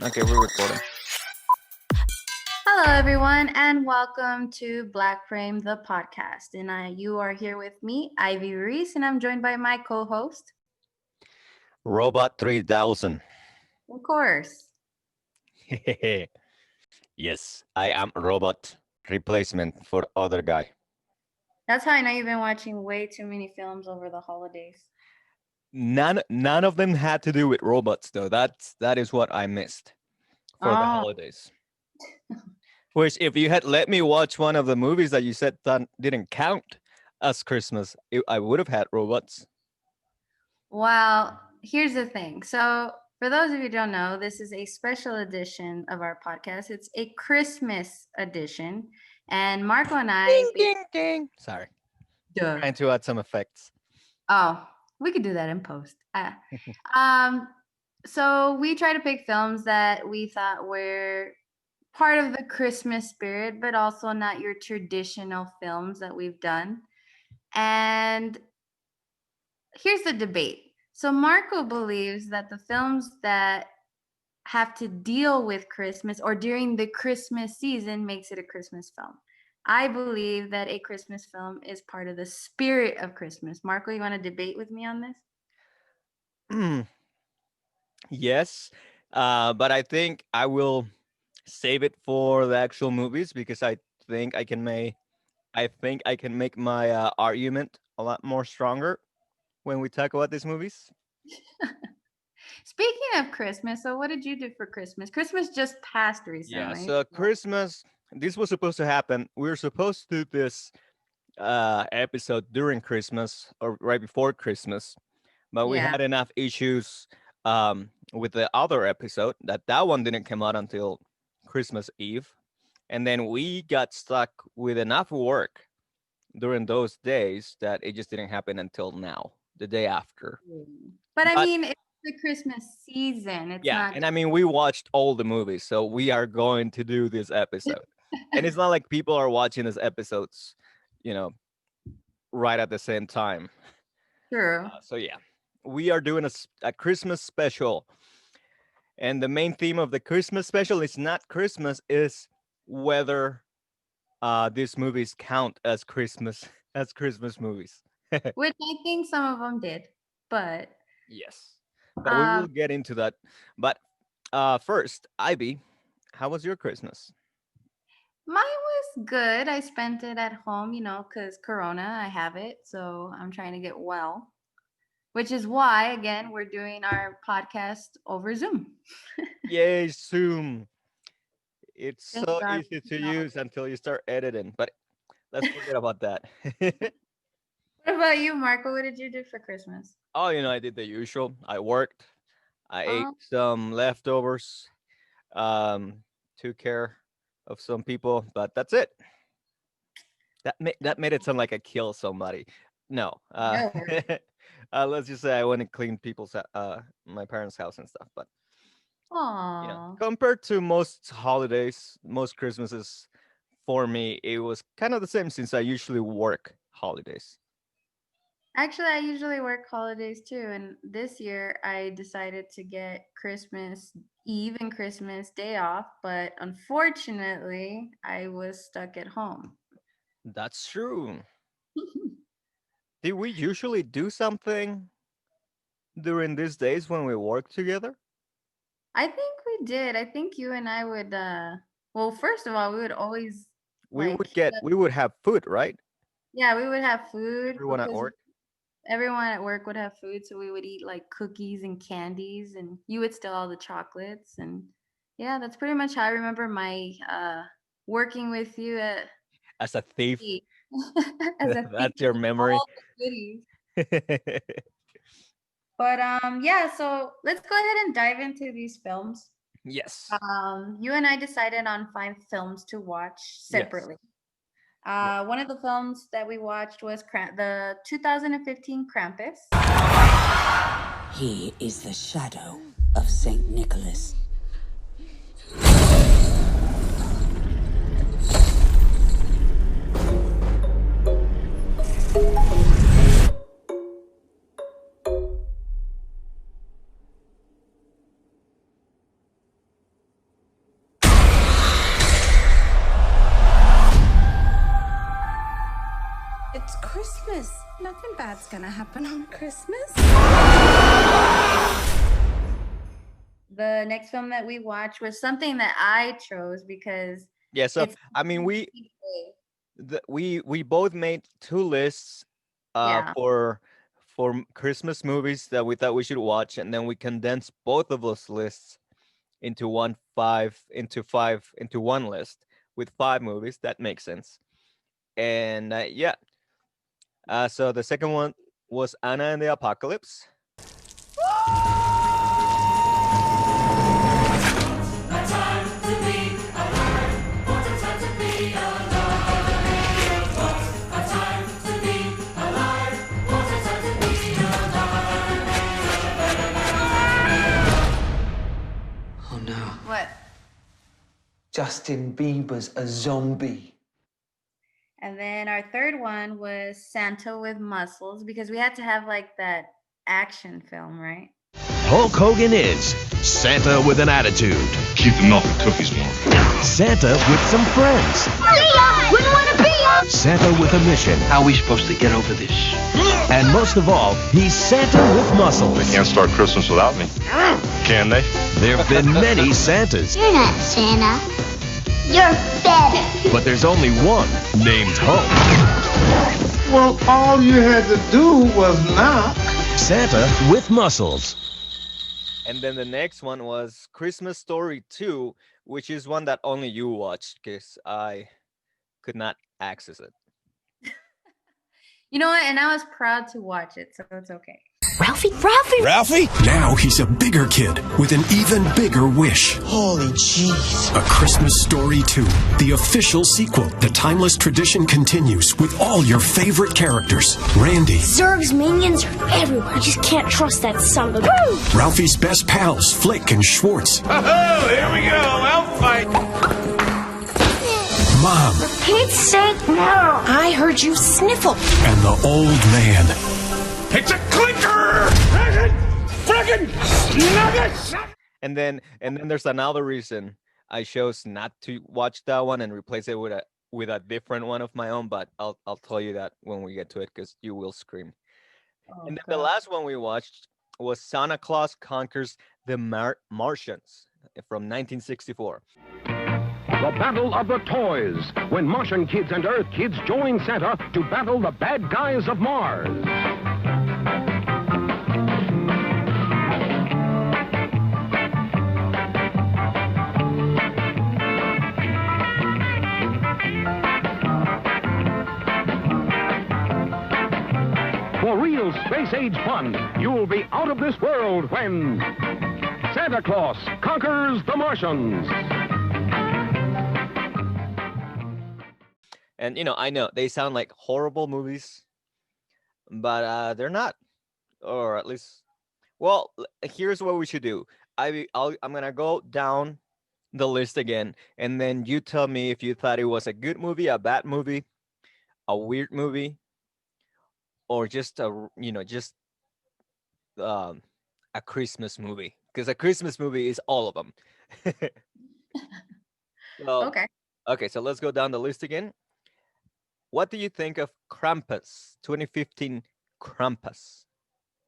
Okay, we're recording. Hello, everyone, and welcome to Black Frame, the podcast. And you are here with me, Ivy Reese, and I'm joined by my co-host, Robot 3000. of course. Yes, I am robot replacement for other guy. That's how I know you've been watching way too many films over the holidays. None of them had to do with robots though. That is what I missed for the Oh, holidays. Which if you had let me watch one of the movies that you said that didn't count as Christmas, I would have had robots. well, here's the thing. So, for those of you who don't know, this is a special edition of our podcast. It's a Christmas edition, and Marco and I. Ding ding ding. Sorry. Duh. Trying to add some effects. Oh, we could do that in post. Um, so we try to pick films that we thought were part of the Christmas spirit, but also not your traditional films that we've done. And here's the debate. So Marco believes that the films that have to deal with Christmas or during the Christmas season makes it a Christmas film. I believe that a Christmas film is part of the spirit of Christmas. Marco, you want to debate with me on this? Yes, but I think I will save it for the actual movies because think I can make I think I can make my argument a lot more stronger when we talk about these movies. Speaking of Christmas, so what did you do for Christmas? Christmas just passed Yeah, recently. so Christmas, this was supposed to happen. We were supposed to do this episode during Christmas or right before Christmas, but we Yeah. had enough issues with the other episode that one didn't come out until Christmas Eve. And then we got stuck with enough work during those days that it just didn't happen until now, the day after. But I mean, it's the Christmas season. It's Yeah, not. and I mean, we watched all the movies, so we are going to do this episode. And it's not like people are watching these episodes, you know, right at the same time. True. So yeah, we are doing a Christmas special. And the main theme of the Christmas special is not Christmas, is whether these movies count as Christmas movies. Which I think some of them did, but Yes, but we will um, get into that. But first, Ivy, how was your Christmas? mine was good. I spent it at home, because Corona, I have it, so I'm trying to get well. Which is why, again, we're doing our podcast over Zoom. Yay, Zoom! It's Thank so God. easy to use until you start editing. But let's forget about that. What about you, Marco? What did you do for Christmas? Oh, I did the usual. I worked. I ate Oh, some leftovers. Um, took care of some people, but that's it. That made it sound like I killed somebody. No. no. Let's just say I went and cleaned people's my parents' house and stuff. But Aw. compared to most holidays, most Christmases, for me, it was kind of the same since I usually work holidays. Actually, I usually work holidays too, and this year I decided to get Christmas Eve and Christmas Day off, but unfortunately, I was stuck at home. That's true. Did we usually do something during these days when we work together? I think we did. I think you and I would well, first of all, we would always We would have food, right? yeah, we would have food Everyone at because work. everyone at work would have food, so we would eat like cookies and candies, and you would steal all the chocolates. And yeah, that's pretty much how I remember my working with you at As a thief. as a thief That's your of memory. all the goodies. But yeah, so let's go ahead and dive into these films. Yes. You and I decided on 5 films to watch Yes. separately. Yeah. One of the films that we watched was the 2015 Krampus. He is the shadow of Saint Nicholas. It's Christmas. Nothing bad's gonna happen on Christmas. The next film that we watched was something that I chose because Yeah, so it's I mean we both made two lists yeah. for Christmas movies that we thought we should watch, and then we condensed both of those lists into one list with 5 movies. That makes sense. And yeah, so the second one was Anna and the Apocalypse. Oh no. What? Justin Bieber's a zombie. And then our third one was Santa with Muscles because we had to have like that action film, right? Hulk Hogan is Santa with an attitude. Keep the milk and cookies warm. Santa with some friends. Wouldn't want to be up. Santa with a mission. How are we supposed to get over this? And most of all, he's Santa with muscles. They can't start Christmas without me. Can they? There have been many Santas, You're not Santa. You're better. but there's only one named Hulk. Well, all you had to do was knock. Santa with muscles. And then the next one was Christmas Story 2, which is one that only you watched because I could not access it. You know what? And I was proud to watch it, so it's okay. Ralphie? Now he's a bigger kid with an even bigger wish. Holy jeez. A Christmas Story 2, the official sequel. The timeless tradition continues with all your favorite characters. Randy, Zurg's minions are everywhere. You just can't trust that son of a... Ralphie's best pals, Flick and Schwartz. Oh, here we go. Elf fight. Mom, For Pete's sake, no. I heard you sniffle. and the old man. It's a clicker. Friggin' nuggets. And then there's another reason I chose not to watch that one and replace it with a different one of my own, but I'll tell you that when we get to it because you will scream. Oh, And then the God. last one we watched was Santa Claus Conquers the Martians from 1964. The Battle of the Toys, when Martian kids and Earth kids join Santa to battle the bad guys of Mars. For real space-age fun, you'll be out of this world when Santa Claus Conquers the Martians. And I know they sound like horrible movies, but they're not, or at least, well, here's what we should do. I'm gonna go down the list again, and then you tell me if you thought it was a good movie, a bad movie, a weird movie, or just a Christmas movie. Because a Christmas movie is all of them. Okay. Okay, so let's go down the list again. What do you think of Krampus, 2015 Krampus?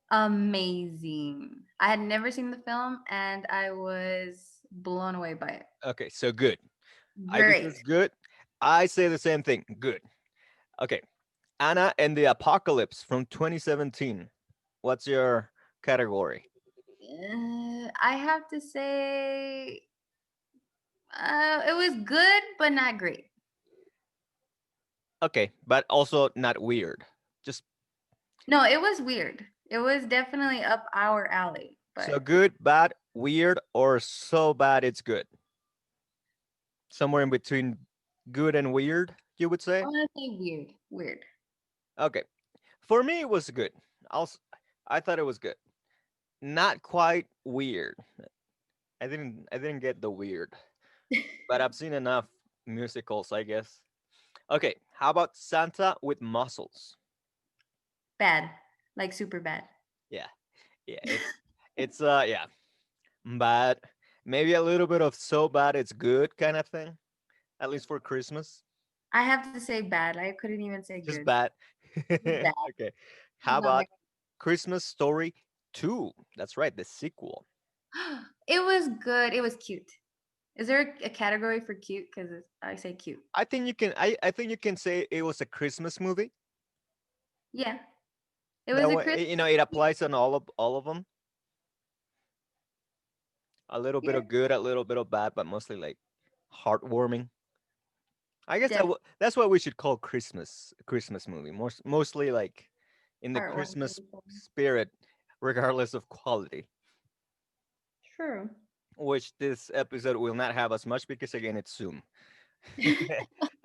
Amazing. I had never seen the film and I was blown away by it. Okay, so good. I Great. think it's good. I say the same thing. Good. Okay. Anna and the Apocalypse from 2017. What's your category? I have to say it was good, but not great. Okay, but also not weird. Just No, it was weird. It was definitely up our alley. But so good, bad, weird, or so bad it's good. Somewhere in between good and weird, you would say? I want to say weird. Weird. Okay. For me, it was good. I thought it was good. not quite weird. I didn't get the weird, but I've seen enough musicals, I guess. Okay, how about Santa with muscles? Bad, like super bad. Yeah, yeah, yeah, bad. Maybe a little bit of so bad it's good kind of thing, at least for Christmas. I have to say bad. I couldn't even say Just good. bad. Bad. Okay. How Not about my- Christmas Story 2? That's right, the sequel. It was good. It was cute. Is there a category for cute? Because I say cute. I think you can say it was a Christmas movie. Yeah, it was That a way, Christmas. it applies on all of them. A little bit Yeah, of good, a little bit of bad, but mostly like heartwarming. I guess definitely that's what we should call Christmas a Christmas movie. Mostly like in the Christmas heartwarming. spirit, regardless of quality. True. Which this episode will not have as much because again it's Zoom.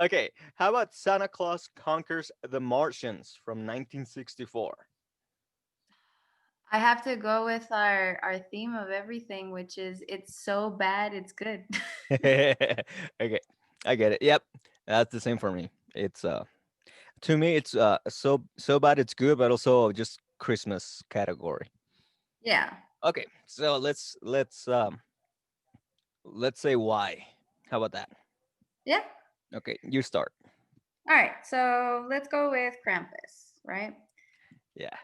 Okay, how about Santa Claus Conquers the Martians from 1964? I have to go with our theme of everything, which is it's so bad it's good. Okay, I get it. Yep, that's the same for me. It's to me it's so bad it's good, but also just Christmas category. Yeah. Okay, so let's say why. How about that? Yeah. Okay, you start. All right. So let's go with Krampus, right? Yeah,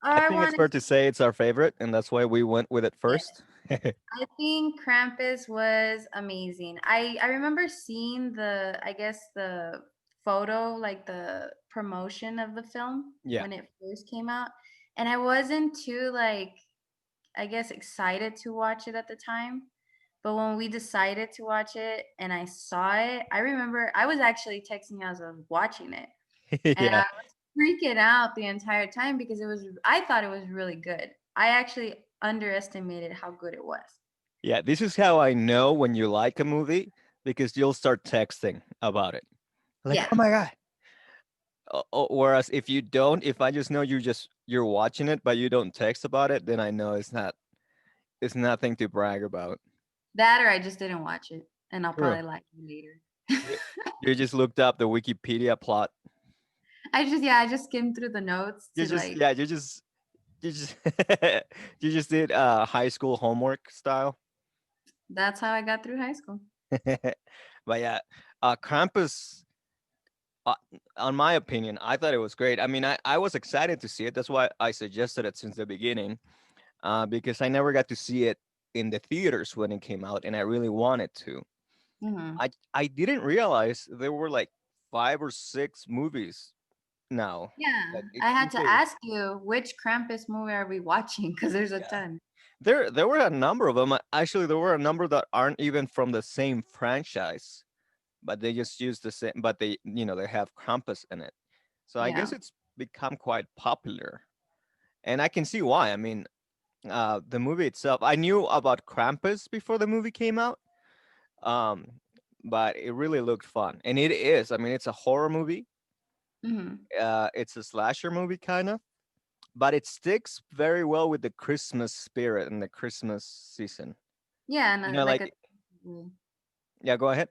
I I think it's want fair to say it's our favorite, and that's why we went with it first. I think Krampus was amazing. I remember seeing I guess the photo, like the promotion of the film Yeah. when it first came out, and I wasn't too like I guess excited to watch it at the time. But when we decided to watch it and I saw it, I remember I was actually texting you as I was watching it. And I Yeah. was freaking out the entire time because I thought it was really good. I actually underestimated how good it was. Yeah, this is how I know when you like a movie because you'll start texting about it. Like, Yeah. oh my god. Whereas if you don't, if I just know you're watching it but you don't text about it, then I know it's nothing to brag about. That or I just didn't watch it and I'll True. probably like it later. You you just looked up the Wikipedia plot. I just skimmed through the notes You to just like yeah, you just you just did high school homework style. that's how I got through high school. But yeah, Krampus uh, on my opinion, I thought it was great. I mean, I was excited to see it. That's why I suggested it since the beginning, because I never got to see it in the theaters when it came out, and I really wanted to. Mhm. I didn't realize there were like 5 or 6 movies now. Yeah, That I had to exclusively. ask you which Krampus movie are we watching because there's a Yeah. ton. There were a number of them. Actually, there were a number that aren't even from the same franchise, but they just use the same. But they have Krampus in it. So I Yeah. guess it's become quite popular, and I can see why. I mean, the movie itself, I knew about Krampus before the movie came out, um, but it really looked fun, and it is. I mean, it's a horror movie. Mhm. It's a slasher movie, kind of, but it sticks very well with the Christmas spirit and the Christmas season. Yeah, and You know, like a like yeah, go ahead.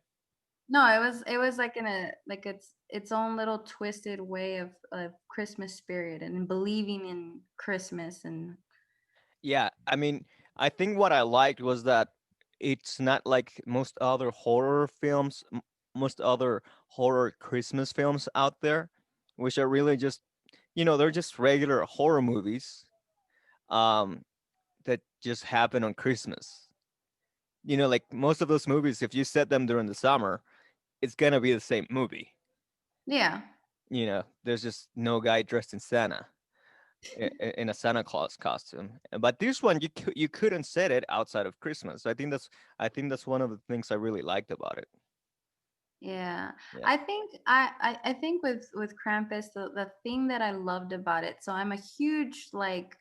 no, it was like in a like its own little twisted way of Christmas spirit and believing in Christmas and Yeah, I mean, I think what I liked was that it's not like most other horror films, most other horror Christmas films out there, which are really just, they're just regular horror movies, um, that just happen on Christmas. Like most of those movies, if you set them during the summer, it's gonna be the same movie. yeah. There's just no guy dressed in Santa. In a Santa Claus costume. But this one you couldn't set it outside of Christmas. I think that's one of the things I really liked about it. Yeah. Yeah. I think with Krampus the thing that I loved about it. So I'm a huge like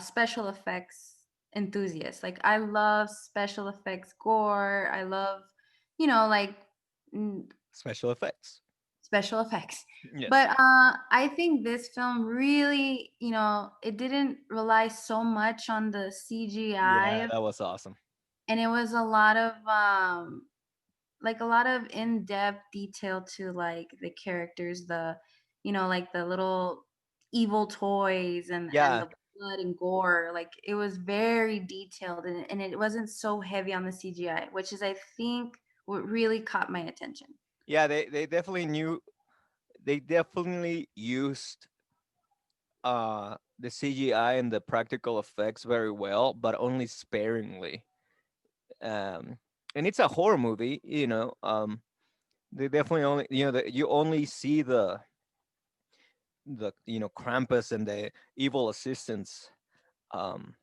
special effects enthusiast. Like I love special effects gore. I love like mm, Special effects. special effects. Yes. But I think this film really, it didn't rely so much on the Yeah, CGI, that was awesome. and it was a lot of like a lot of in-depth detail to like the characters, like the little evil toys and Yeah, the blood and gore. Like it was very detailed, and it wasn't so heavy on the CGI, which is I think what really caught my attention. yeah, they definitely used the CGI and the practical effects very well, but only sparingly. And it's a horror movie, they definitely only, you only see the Krampus and the evil assistants. Um,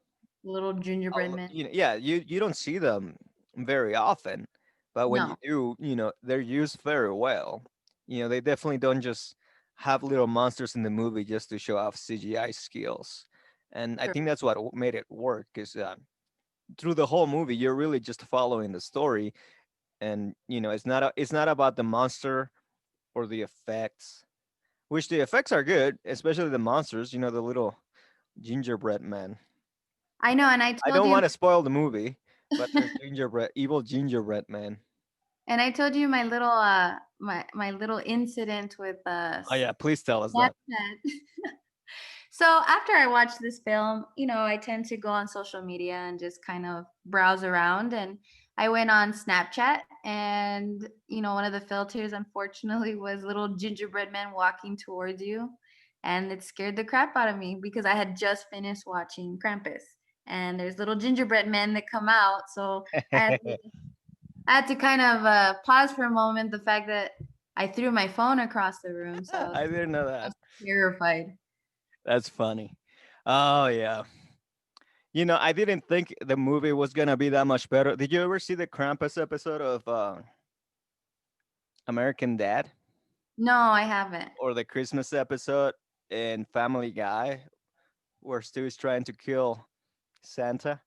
Little gingerbread man. yeah, you don't see them very often, but when you No. do, they're used very well. They definitely don't just have little monsters in the movie just to show off CGI skills. And I Sure. think that's what made it work, because through the whole movie you're really just following the story, and it's not about the monster or the effects, which the effects are good, especially the monsters, the little gingerbread man. I know, and I I told don't you, want to spoil the movie, but there's evil gingerbread man. and I told you my little my little incident with Oh yeah, please tell us that. Snapchat. So after I watched this film, I tend to go on social media and just kind of browse around. And I went on Snapchat, and one of the filters, unfortunately, was little gingerbread men walking towards you, and it scared the crap out of me because I had just finished watching Krampus, and there's little gingerbread men that come out. So I had to kind of pause for a moment. The fact that I threw my phone across the room, so I didn't know I that. was terrified. That's funny. Oh yeah. I didn't think the movie was gonna be that much better. Did you ever see the Krampus episode of American Dad, No, I haven't. or the Christmas episode in Family Guy, where Stu is trying to kill Santa?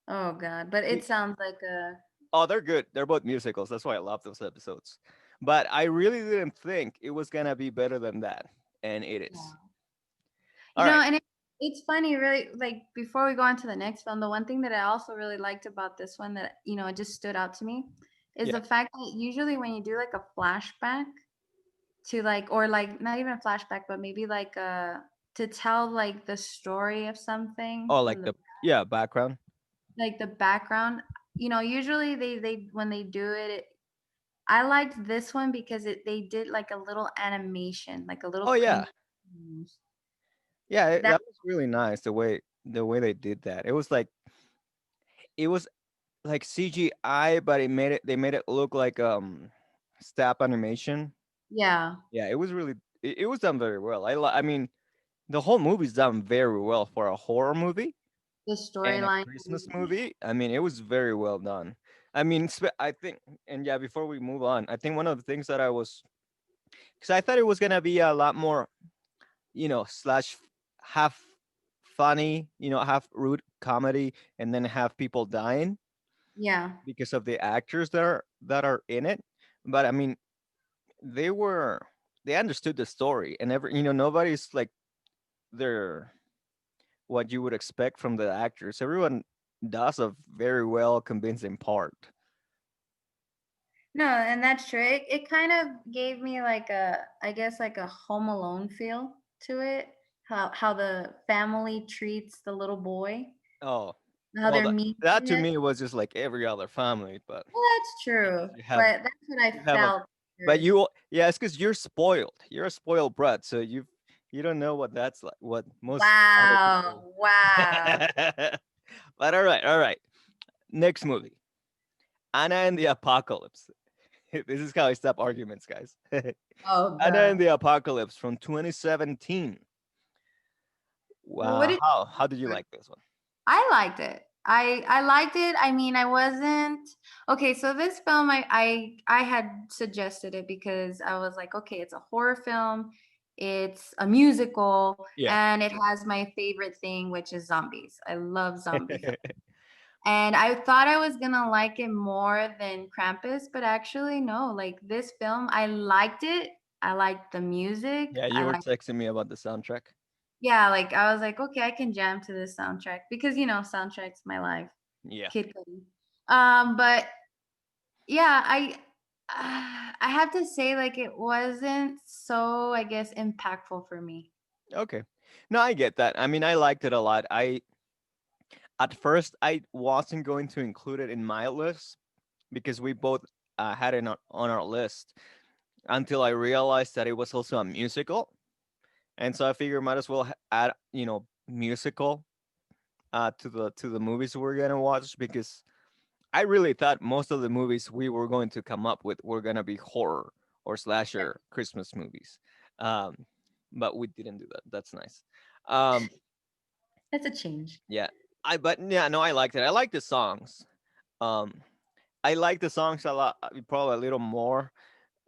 Oh God, but it sounds like a Oh, they're good. They're both musicals. That's why I love those episodes. But I really didn't think it was gonna be better than that, and it is. All right. and it's funny, really. Like before we go on to the next film, the one thing that I also really liked about this one that it just stood out to me is Yeah. the fact that usually when you do like a flashback to like, or like not even a flashback, but maybe like to tell like the story of something. Oh, like the background. Like the background. Usually they when they do it, I liked this one because they did like a little animation, like a little. Oh yeah. cringe. Yeah, That that was really nice the way they did that. It was like CGI, but they made it look like stop animation. Yeah. Yeah, it was really it was done very well. I mean, the whole movie's done very well for a horror movie The and a storyline. Christmas movie. I mean, it was very well done. I mean, I think, and yeah, before we move on, I think one of the things that because I thought it was gonna be a lot more, slash half funny, half rude comedy, and then have people dying Yeah. because of the actors that are in it. But I mean, they understood the story, and nobody's like they're what you would expect from the actors. Everyone does a very well convincing part. No, and that's true. It kind of gave me like I guess like a Home Alone feel to it. How the family treats the little boy. Oh, How they're mean. that to me was just like every other family, but Well, that's true. have- But that's what I felt. but it's because you're spoiled. You're a spoiled brat, so you don't know what that's like. What most other people- Wow. But all right. Next movie, Anna and the Apocalypse. This is how I stop arguments, guys. Oh, Anna God. and the Apocalypse from 2017. Wow. How did you like this one? I liked it. I liked it. I mean, I wasn't okay. So this film, I had suggested it because I was like, okay, it's a horror film, it's a musical, Yeah. and it has my favorite thing, which is zombies. I love zombies. And I thought I was gonna like it more than Krampus, but actually no. Like this film, I liked it I liked the music. Yeah, I you were liked, texting me about the soundtrack. yeah, like I was like, okay, I can jam to this soundtrack because soundtrack's my life. Yeah. Kid Cudi. But yeah, I have to say like it wasn't so I guess impactful for me. Okay. No, I get that. I mean, I liked it a lot. At first I wasn't going to include it in my list because we both had it on our list until I realized that it was also a musical, and so I figured might as well add musical to the movies we're gonna watch because I really thought most of the movies we were going to come up with were gonna be horror or slasher Christmas movies, um, but we didn't do that. That's nice. Um, That's a change. yeah, but yeah, no, I liked it. I like the songs. Um, I like the songs a lot, probably a little more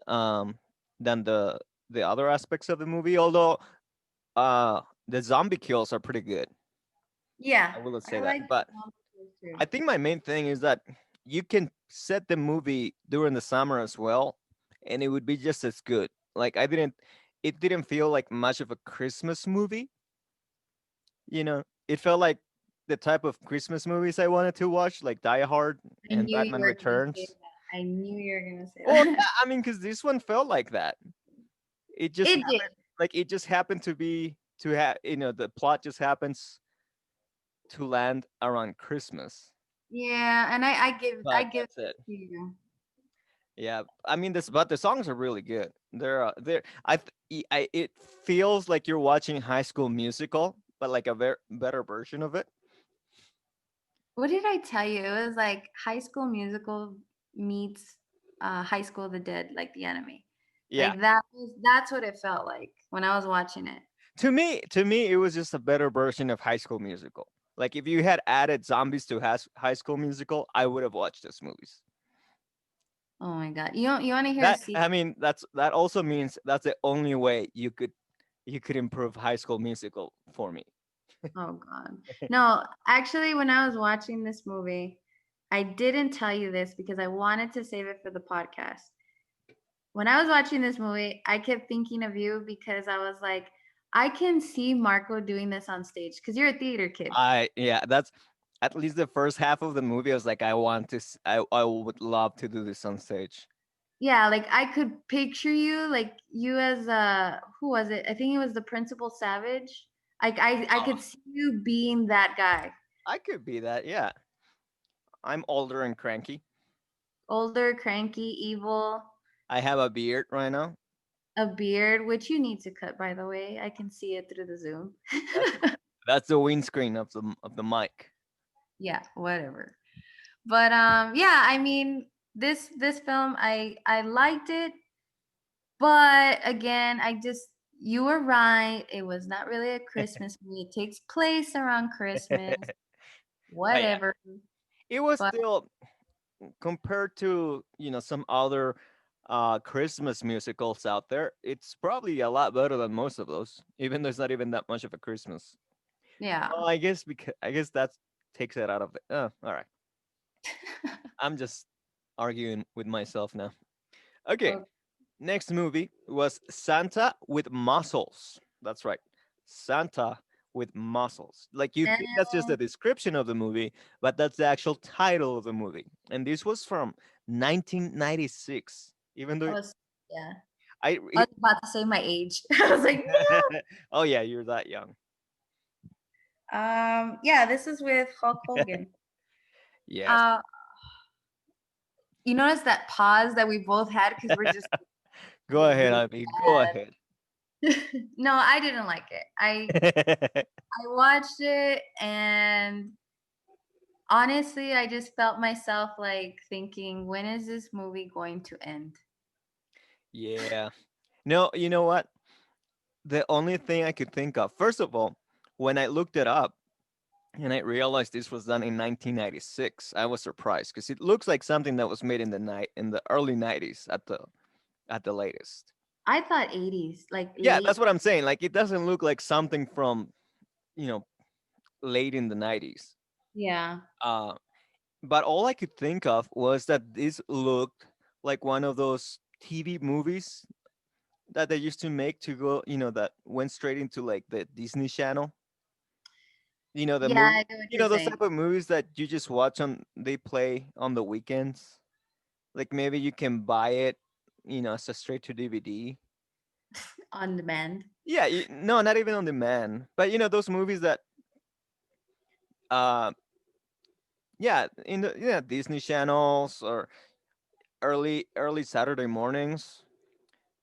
um, than the other aspects of the movie. Although the zombie kills are pretty good. Yeah, I will say I that. like But too. I think my main thing is that you can set the movie during the summer as well, and it would be just as good. Like it didn't feel like much of a Christmas movie. It felt like the type of Christmas movies I wanted to watch, like Die Hard I and knew you Batman were gonna say Returns. that. I knew you were gonna say Well, that. yeah, I mean, because this one felt like that. It just It did. like it just happened to have the plot just happens to land around Christmas. Yeah, and I But give that's it. to you. Yeah, I mean but the songs are really good. They're it feels like you're watching High School Musical, but like a better version of it. What did I tell you? It was like High School Musical meets High School of the Dead, like the anime. Yeah. Like that's what it felt like when I was watching it. To me, it was just a better version of High School Musical. Like if you had added zombies to High School Musical, I would have watched those movies. Oh my god. You want to hear That I mean, that also means that's the only way you could improve High School Musical for me. Oh god. No, actually when I was watching this movie, I didn't tell you this because I wanted to save it for the podcast. When I was watching this movie, I kept thinking of you because I was like, I can see Marco doing this on stage because you're a theater kid. That's at least the first half of the movie. I was like, I would love to do this on stage. Yeah, like I could picture you, like you as who was it? I think it was the Principal Savage. Like I could see you being that guy. I could be that, yeah. I'm older and cranky. Older, cranky, evil. I have a beard right now. A beard, which you need to cut, by the way. I can see it through the Zoom. That's the windscreen of the mic. Yeah, whatever. But yeah, I mean, this film, I liked it, but again, you were right. It was not really a Christmas movie. It takes place around Christmas. Whatever. It was still compared to some other Christmas musicals out there, it's probably a lot better than most of those, even though it's not even that much of a Christmas. Yeah. Well, I guess that takes it out of it. Oh, all right. I'm just arguing with myself now. Okay. Next movie was Santa with Muscles. That's right. Santa with Muscles. Like you think that's just a description of the movie, but that's the actual title of the movie. And this was from 1996. Even though I was about to say my age. I was like, no. Oh yeah, you're that young. Yeah, this is with Hulk Hogan. Yes. You notice that pause that we both had because we're just Go ahead, Abby. Go ahead. No, I didn't like it. I watched it and honestly, I just felt myself like thinking, when is this movie going to end? Yeah. No, you know what? The only thing I could think of, first of all, when I looked it up and I realized this was done in 1996, I was surprised because it looks like something that was made in the early 90s at the latest. I thought 80s, like yeah, that's what I'm saying. Like it doesn't look like something from, late in the 90s. Yeah. But all I could think of was that this looked like one of those TV movies that they used to make to go, that went straight into like the Disney Channel. The Yeah, movie, I know what you're those saying. type of movies that you just watch they play on the weekends. Like maybe you can buy it, as a straight to DVD. On demand. Yeah, no, not even on demand. But those movies that, uh, yeah, in the Disney channels or early Saturday mornings,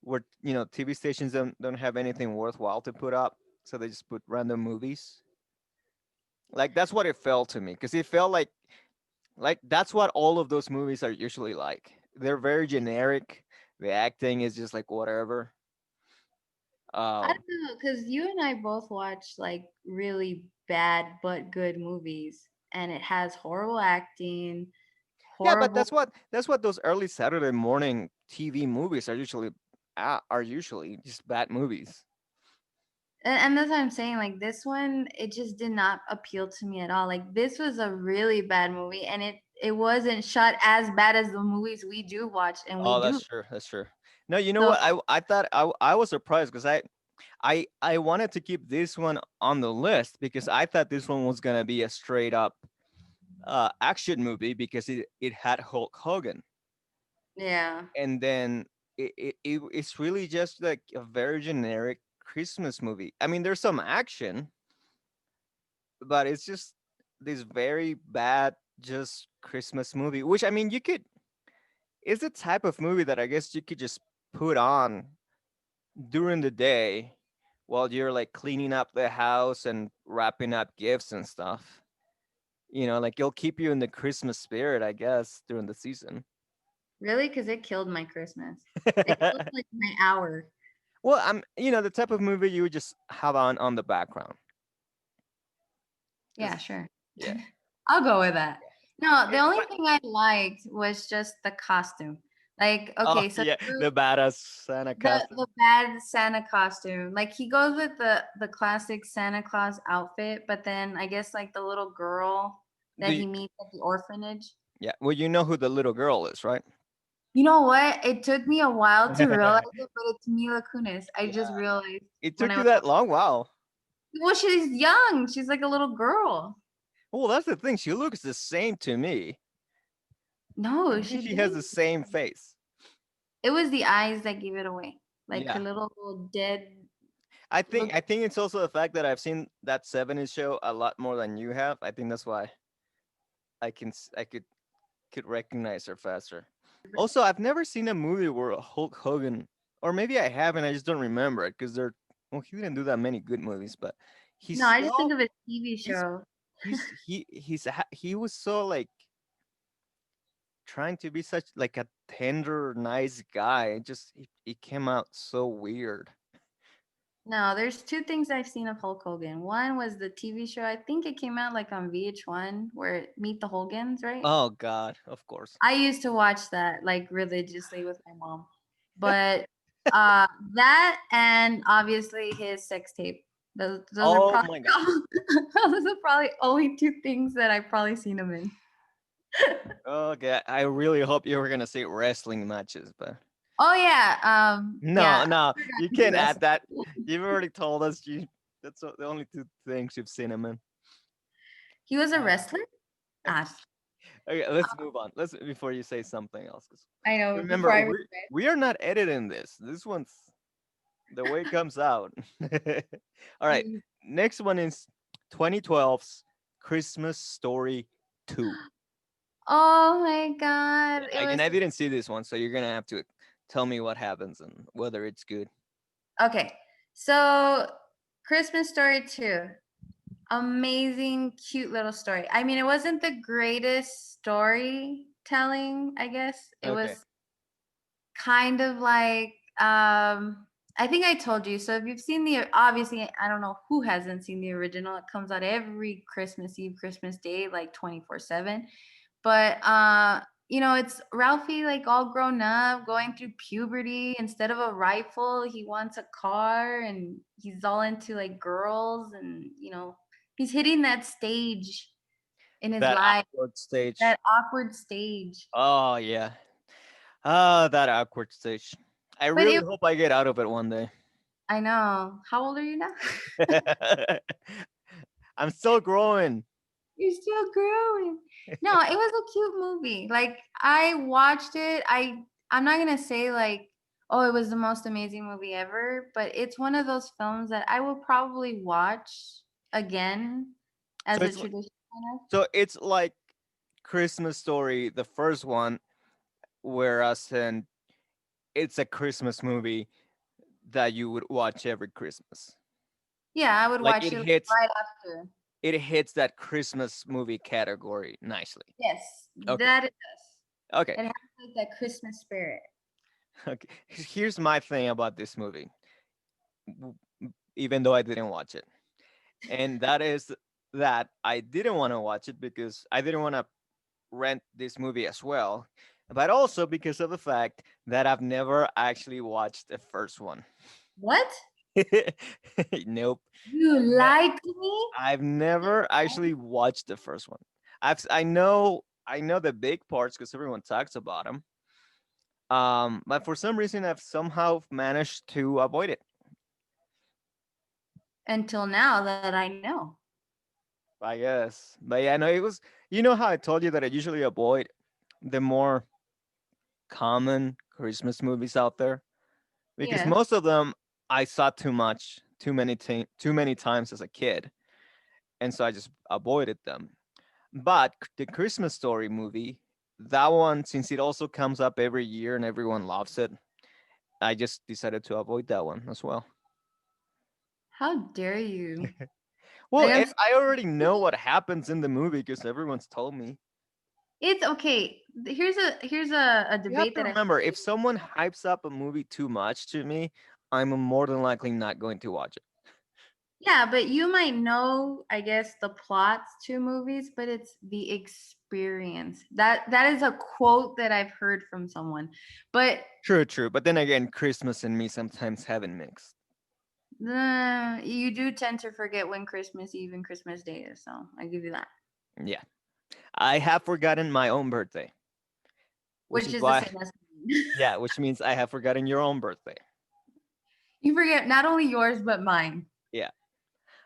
where TV stations don't have anything worthwhile to put up, so they just put random movies. Like that's what it felt to me, because it felt like that's what all of those movies are usually like. They're very generic. The acting is just like whatever. I Um, don't know, because you and I both watch like really bad but good movies, and it has horrible acting, yeah, but horrible. that's what those early Saturday morning TV movies are usually just bad movies. And that's what I'm saying. Like this one, it just did not appeal to me at all. Like this was a really bad movie, and it wasn't shot as bad as the movies we do watch, and we Oh, do. that's true. That's true. No, you know So what? I thought I was surprised because I wanted to keep this one on the list because I thought this one was gonna be a straight up action movie because it had Hulk Hogan, yeah, and then it's really just like a very generic Christmas movie. I mean, there's some action, but it's just this very bad just Christmas movie. Which I mean, it's the type of movie that I guess you could just put on during the day while you're like cleaning up the house and wrapping up gifts and stuff. Like it'll keep you in the Christmas spirit, I guess, during the season. really, because it killed my Christmas. It killed like my hour. Well, the type of movie you would just have on the background. Yeah, sure. Yeah. I'll go with that. No, the Yeah, only but- thing I liked was just the costume. Like, Oh, okay, so yeah, the badass Santa costume. the bad Santa costume. Like he goes with the classic Santa Claus outfit, but then I guess like the little girl that Do he you- meets at the orphanage. Yeah, well, you know who the little girl is, right? You know what? It took me a while to realize it, but it's Mila Kunis. I just Yeah. realized It when took I you was that long? Wow. well, she's young. She's like a little girl. Well, that's the thing. She looks the same to me. No, I she think she has didn't. the same face. It was the eyes that gave it away. Like Yeah. her little dead. I think Look- I think it's also the fact that I've seen that 70s show a lot more than you have. I think that's why I could recognize her faster. Also, I've never seen a movie where Hulk Hogan, or maybe I haven't, I just don't remember it because he didn't do that many good movies, but he's No, I just so, think of his TV show. he was so like trying to be such like a tender, nice guy. It came out so weird. No, there's two things I've seen of Hulk Hogan. One was the TV show. I think it came out like on VH1 where Meet the Hogans, right? Oh God, of course. I used to watch that like religiously with my mom. But that and obviously his sex tape. Those are Oh probably my God. those are probably only two things that I've probably seen him in. Okay, I really hope you were gonna say wrestling matches, but Oh yeah. no, yeah, no, I forgot you he can't add wrestled. that. You've already told us that's the only two things you've seen him in. He was a wrestler? Ah, Okay, let's move on. Let's before you say something else. 'Cause I know. remember, before I we are not editing this. This one's the way it comes out. All right, next one is 2012's Christmas Story 2. Oh my god. It And was I didn't see this one, so you're gonna have to tell me what happens and whether it's good. okay. So Christmas Story 2. Amazing, cute little story. I mean, it wasn't the greatest storytelling, I guess. It Okay. was kind of like I think I told you. So if you've seen obviously I don't know who hasn't seen the original. It comes out every Christmas Eve, Christmas Day, like 24/7. But it's Ralphie like all grown up, going through puberty. Instead of a rifle, he wants a car, and he's all into like girls, and he's hitting that stage in his That life. awkward stage. That awkward stage. Oh yeah. Oh, that awkward stage. I But really hope I get out of it one day. I know. How old are you now? I'm still growing. You're still growing. No, it was a cute movie. Like I watched it. I'm not gonna say like, oh, it was the most amazing movie ever, but it's one of those films that I will probably watch again as So a it's like, tradition. Kind of. so it's like Christmas Story, the first one, whereas in it's a Christmas movie that you would watch every Christmas. Yeah, I would Like watch it it hits right after. it hits that Christmas movie category nicely. Yes, Okay. that it does. Okay. It has like that Christmas spirit. Okay. Here's my thing about this movie, even though I didn't watch it. And that is that I didn't want to watch it because I didn't want to rent this movie as well, but also because of the fact that I've never actually watched the first one. What? Nope. You lied to me? I've never actually watched the first one. I know the big parts because everyone talks about them. But for some reason I've somehow managed to avoid it. Until now that I know. I guess. But yeah, no, it was, you know how I told you that I usually avoid the more common Christmas movies out there? Because Yeah. most of them I saw too many times as a kid. And so I just avoided them. But the Christmas Story movie, that one, since it also comes up every year and everyone loves it, I just decided to avoid that one as well. How dare you? Well, I am I already know what happens in the movie because everyone's told me. It's okay. Here's a You have debate to that remember, if someone hypes up a movie too much to me, I'm more than likely not going to watch it. Yeah, but you might know, I guess, the plots to movies, but it's the experience. That is a quote that I've heard from someone. But True. But then again, Christmas and me sometimes haven't mixed. you do tend to forget when Christmas Eve and Christmas Day is, so I give you that. Yeah. I have forgotten my own birthday. Which is why, the same as mine. yeah, which means I have forgotten your own birthday. You forget not only yours but mine. Yeah.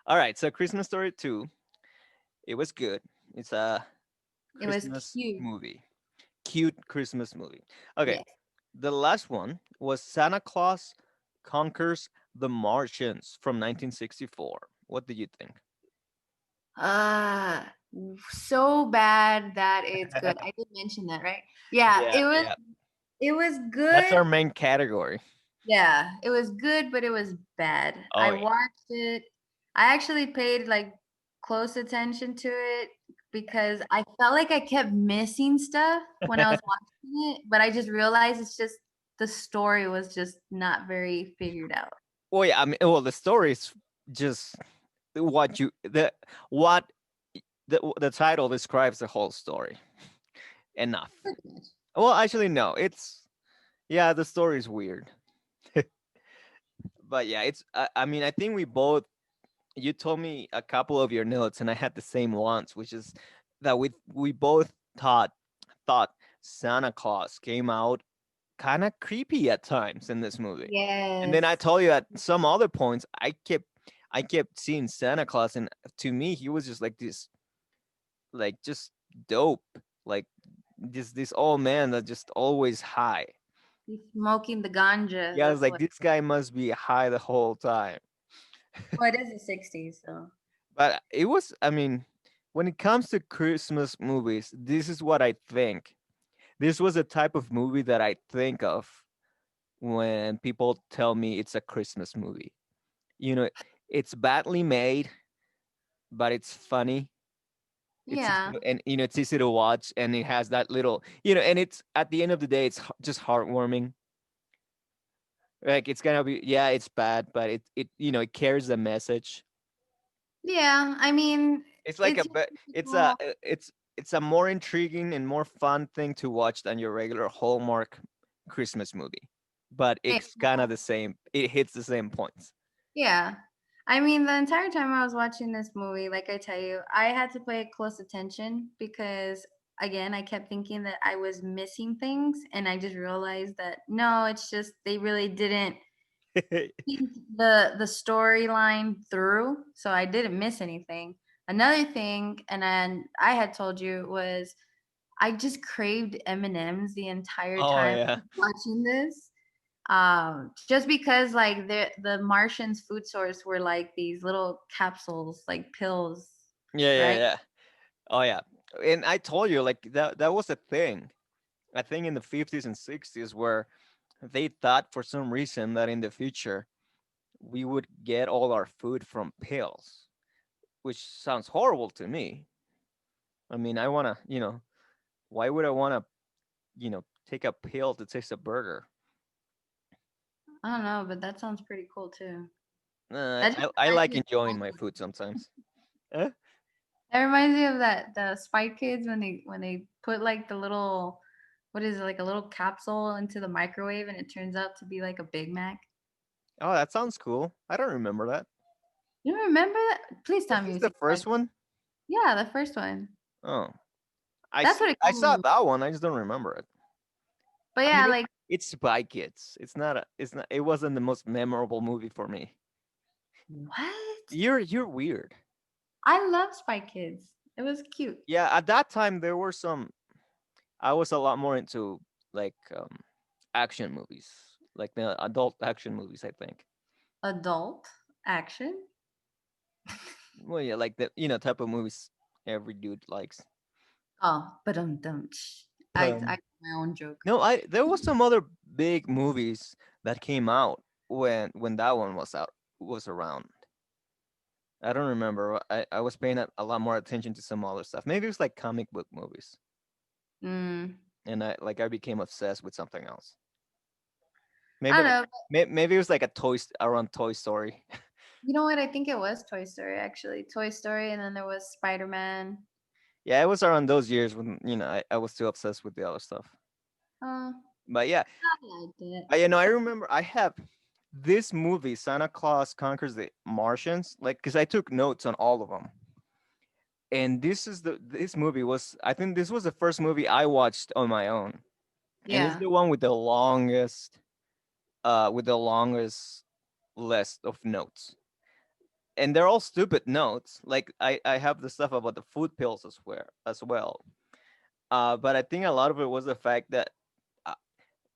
All right. So Christmas Story 2, it was good. It's a It was Christmas cute. movie. Cute Christmas movie. Okay. Yes. The last one was Santa Claus Conquers the Martians from 1964. What do you think? So bad that it's good. I did mention that, right? Yeah, it was good. That's our main category. Yeah, it was good, but it was bad. Oh, I yeah. watched it. I actually paid like close attention to it because I felt like I kept missing stuff when I was watching it, but I just realized it's just the story was just not very figured out. Well, yeah, I mean, well, the story is just what the title describes the whole story. Enough. Well, actually, no. The story is weird. But yeah, I mean, I think you told me a couple of your notes and I had the same ones, which is that we both thought Santa Claus came out kind of creepy at times in this movie. Yes. And then I told you at some other points I kept seeing Santa Claus, and to me he was just like this, like just dope, like this old man that just always high. He's smoking the ganja. Yeah, I was like, this guy must be high the whole time. Well, it is the 60s, so. But it was, I mean, when it comes to Christmas movies, this is what I think. This was a type of movie that I think of when people tell me it's a Christmas movie. You know, it's badly made, but it's funny. Yeah. And it's easy to watch, and it has that little, and it's at the end of the day, it's just heartwarming. Like it's gonna be, yeah, it's bad, but it carries the message. Yeah, I mean, It's like it's a more intriguing and more fun thing to watch than your regular Hallmark Christmas movie, but it's kind of the same. It hits the same points. Yeah. I mean, the entire time I was watching this movie, like I tell you, I had to pay close attention because again, I kept thinking that I was missing things, and I just realized that no, it's just they really didn't think the storyline through, so I didn't miss anything. Another thing, and then I had told you, was I just craved M&Ms the entire Oh time yeah. watching this. Just because like the Martians' food source were like these little capsules, like pills, Yeah, yeah, right? yeah. Oh yeah. And I told you like that was a thing. I think in the 50s and 60s where they thought for some reason that in the future we would get all our food from pills, which sounds horrible to me. I mean, I want to, why would I want to, take a pill to taste a burger? I don't know, but that sounds pretty cool too. I, That just I reminds like me enjoying my food sometimes. Eh? that reminds me of that the Spy Kids when they put like the little, what is it, like a little capsule into the microwave and it turns out to be like a Big Mac. Oh, that sounds cool. I don't remember that. You don't remember that? Please tell Is me this you the see Spy first Kids. one? Yeah, the first one. Oh, That's what it I kind saw of. that one. I just don't remember it. But I yeah, mean, like it's Spy Kids. It wasn't the most memorable movie for me. what? You're weird. I love Spy Kids. It was cute. Yeah, at that time there were some. I was a lot more into like action movies, like the adult action movies. I think. Adult action. Well, yeah, like the type of movies every dude likes. Oh, but I got my own joke. No, I there was some other big movies that came out when that one was around. I don't remember. I was paying a lot more attention to some other stuff. Maybe it was like comic book movies, Mm, and I became obsessed with something else. I Maybe don't know. maybe it was like around Toy Story. You know what? I think it was Toy Story actually. Toy Story, and then there was Spider Man. Yeah, it was around those years when I was too obsessed with the other stuff. Oh, But yeah, I liked it. I remember I have this movie, Santa Claus Conquers the Martians, like because I took notes on all of them. And this movie was, I think this was the first movie I watched on my own, and it's Yeah. the one with the longest list of notes, and they're all stupid notes. Like I have the stuff about the food pills as well. But I think a lot of it was the fact that uh,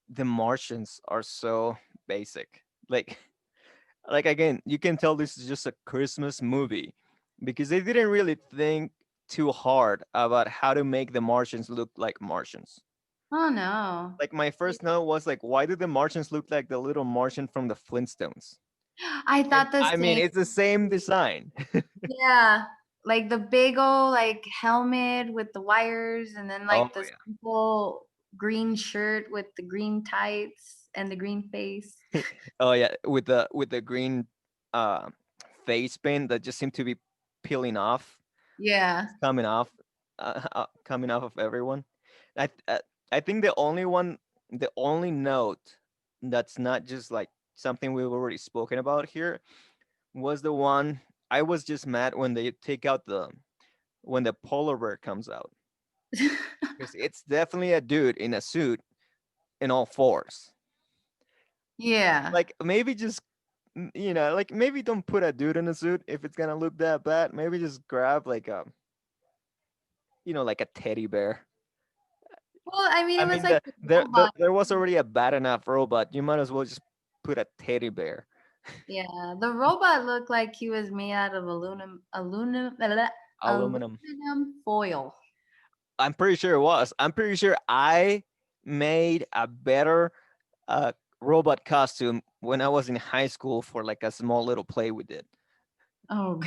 the Martians are so basic. Like again, you can tell this is just a Christmas movie because they didn't really think too hard about how to make the Martians look like Martians. Oh no. Like my first note was like, why do the Martians look like the little Martian from the Flintstones? I And thought the I mean, same. it's the same design. Yeah. Like the big old like helmet with the wires and then Oh like the simple green shirt with the green tights and the green face. yeah, oh yeah, with the green uh face paint that just seemed to be peeling off, Yeah. coming off of everyone. I think the only note that's not just like something we've already spoken about here was the one I was just mad when they take out when the polar bear comes out because it's definitely a dude in a suit in all fours. Yeah. Like maybe just like maybe don't put a dude in a suit if it's gonna look that bad. Maybe just grab like like a teddy bear. Well, I mean, I it was mean, like the robot. there was already a bad enough robot. You might as well just put a teddy bear. Yeah, the robot looked like he was made out of Aluminum. aluminum foil. I'm pretty sure it was. I'm pretty sure I made a better robot costume when I was in high school for like a small little play we did. Oh,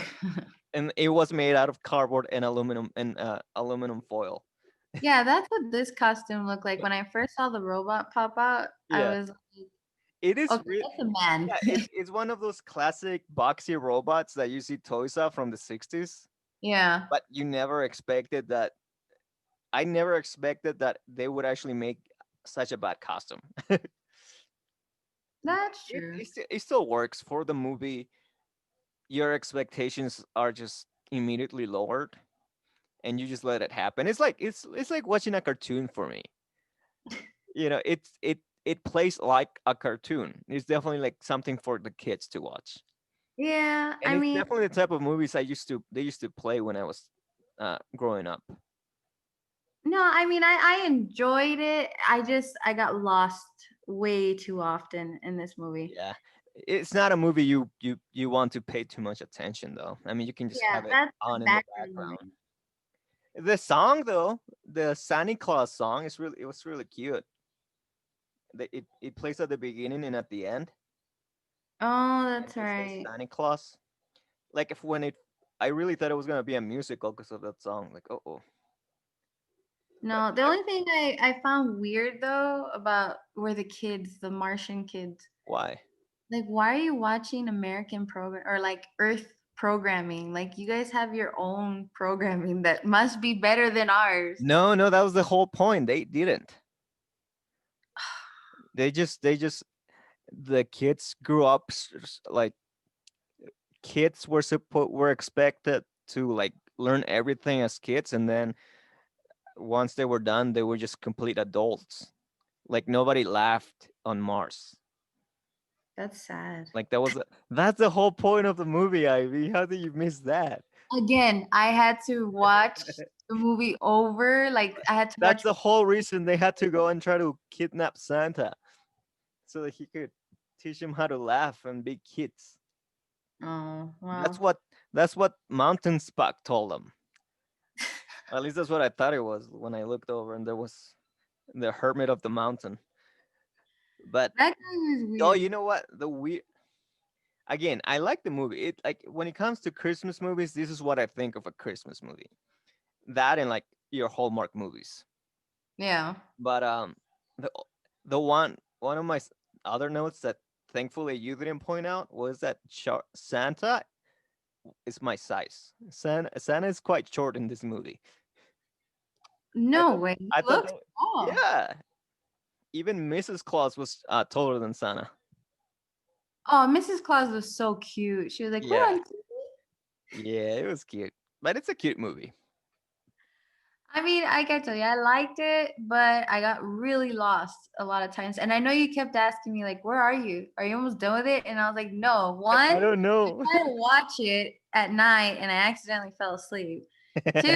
And it was made out of cardboard and aluminum foil. yeah, that's what this costume looked like. When I first saw the robot pop out, I Yeah. was like, It is okay, really, that's a man. yeah, it's one of those classic boxy robots that you see toys of from the 60s, Yeah, but you never expected that. I never expected that they would actually make such a bad costume. that's it, true. it, sti- it still works for the movie. Your expectations are just immediately lowered. and you just let it happen. It's like watching a cartoon for me. It plays like a cartoon. It's definitely like something for the kids to watch. Yeah, And I it's mean, definitely the type of movies they used to play when I was growing up. no, I mean, I enjoyed it. I got lost way too often in this movie. Yeah. It's not a movie you want to pay too much attention though. I mean, you can just Yeah, have it that's the on in the background background. noise. The song though, the Santa Claus song it was really cute. It plays at the beginning and at the end. Oh, And that's it says right. Santa Claus. Like if when it I really thought it was gonna be a musical because of that song. Like, oh. No, But the only thing I found weird though about were the kids, the Martian kids. why? Like, why are you watching American program or like Earth programming? Like, you guys have your own programming that must be better than ours. No, that was the whole point. They didn't. They just the kids grew up like kids were expected to like learn everything as kids, and then once they were done, they were just complete adults. Like nobody laughed on Mars. That's sad. Like that's the whole point of the movie, Ivy. How did you miss that? Again, I had to watch the movie over. Like, I had to watch. That's the whole reason they had to go and try to kidnap Santa, so that he could teach them how to laugh and be kids. Oh, That's wow. what Mountain Spock told them. At least that's what I thought it was when I looked over and there was the Hermit of the Mountain. But That guy was weird. oh, you know what? The weird again, I like the movie. It like when it comes to Christmas movies, this is what I think of a Christmas movie. That and like your Hallmark movies. Yeah. But the one of my other notes that thankfully you didn't point out was that Santa is my size. Santa is quite short in this movie. No way. He I thought looks tall. yeah. Even Mrs. Claus was taller than Santa. Oh, Mrs. Claus was so cute. She was like, Yeah. "Run." Yeah, it was cute. But it's a cute movie. I mean, I can tell you, I liked it, but I got really lost a lot of times. And I know you kept asking me, like, where are you? Are you almost done with it? And I was like, no. One, I don't know. I tried to watch it at night and I accidentally fell asleep. Two,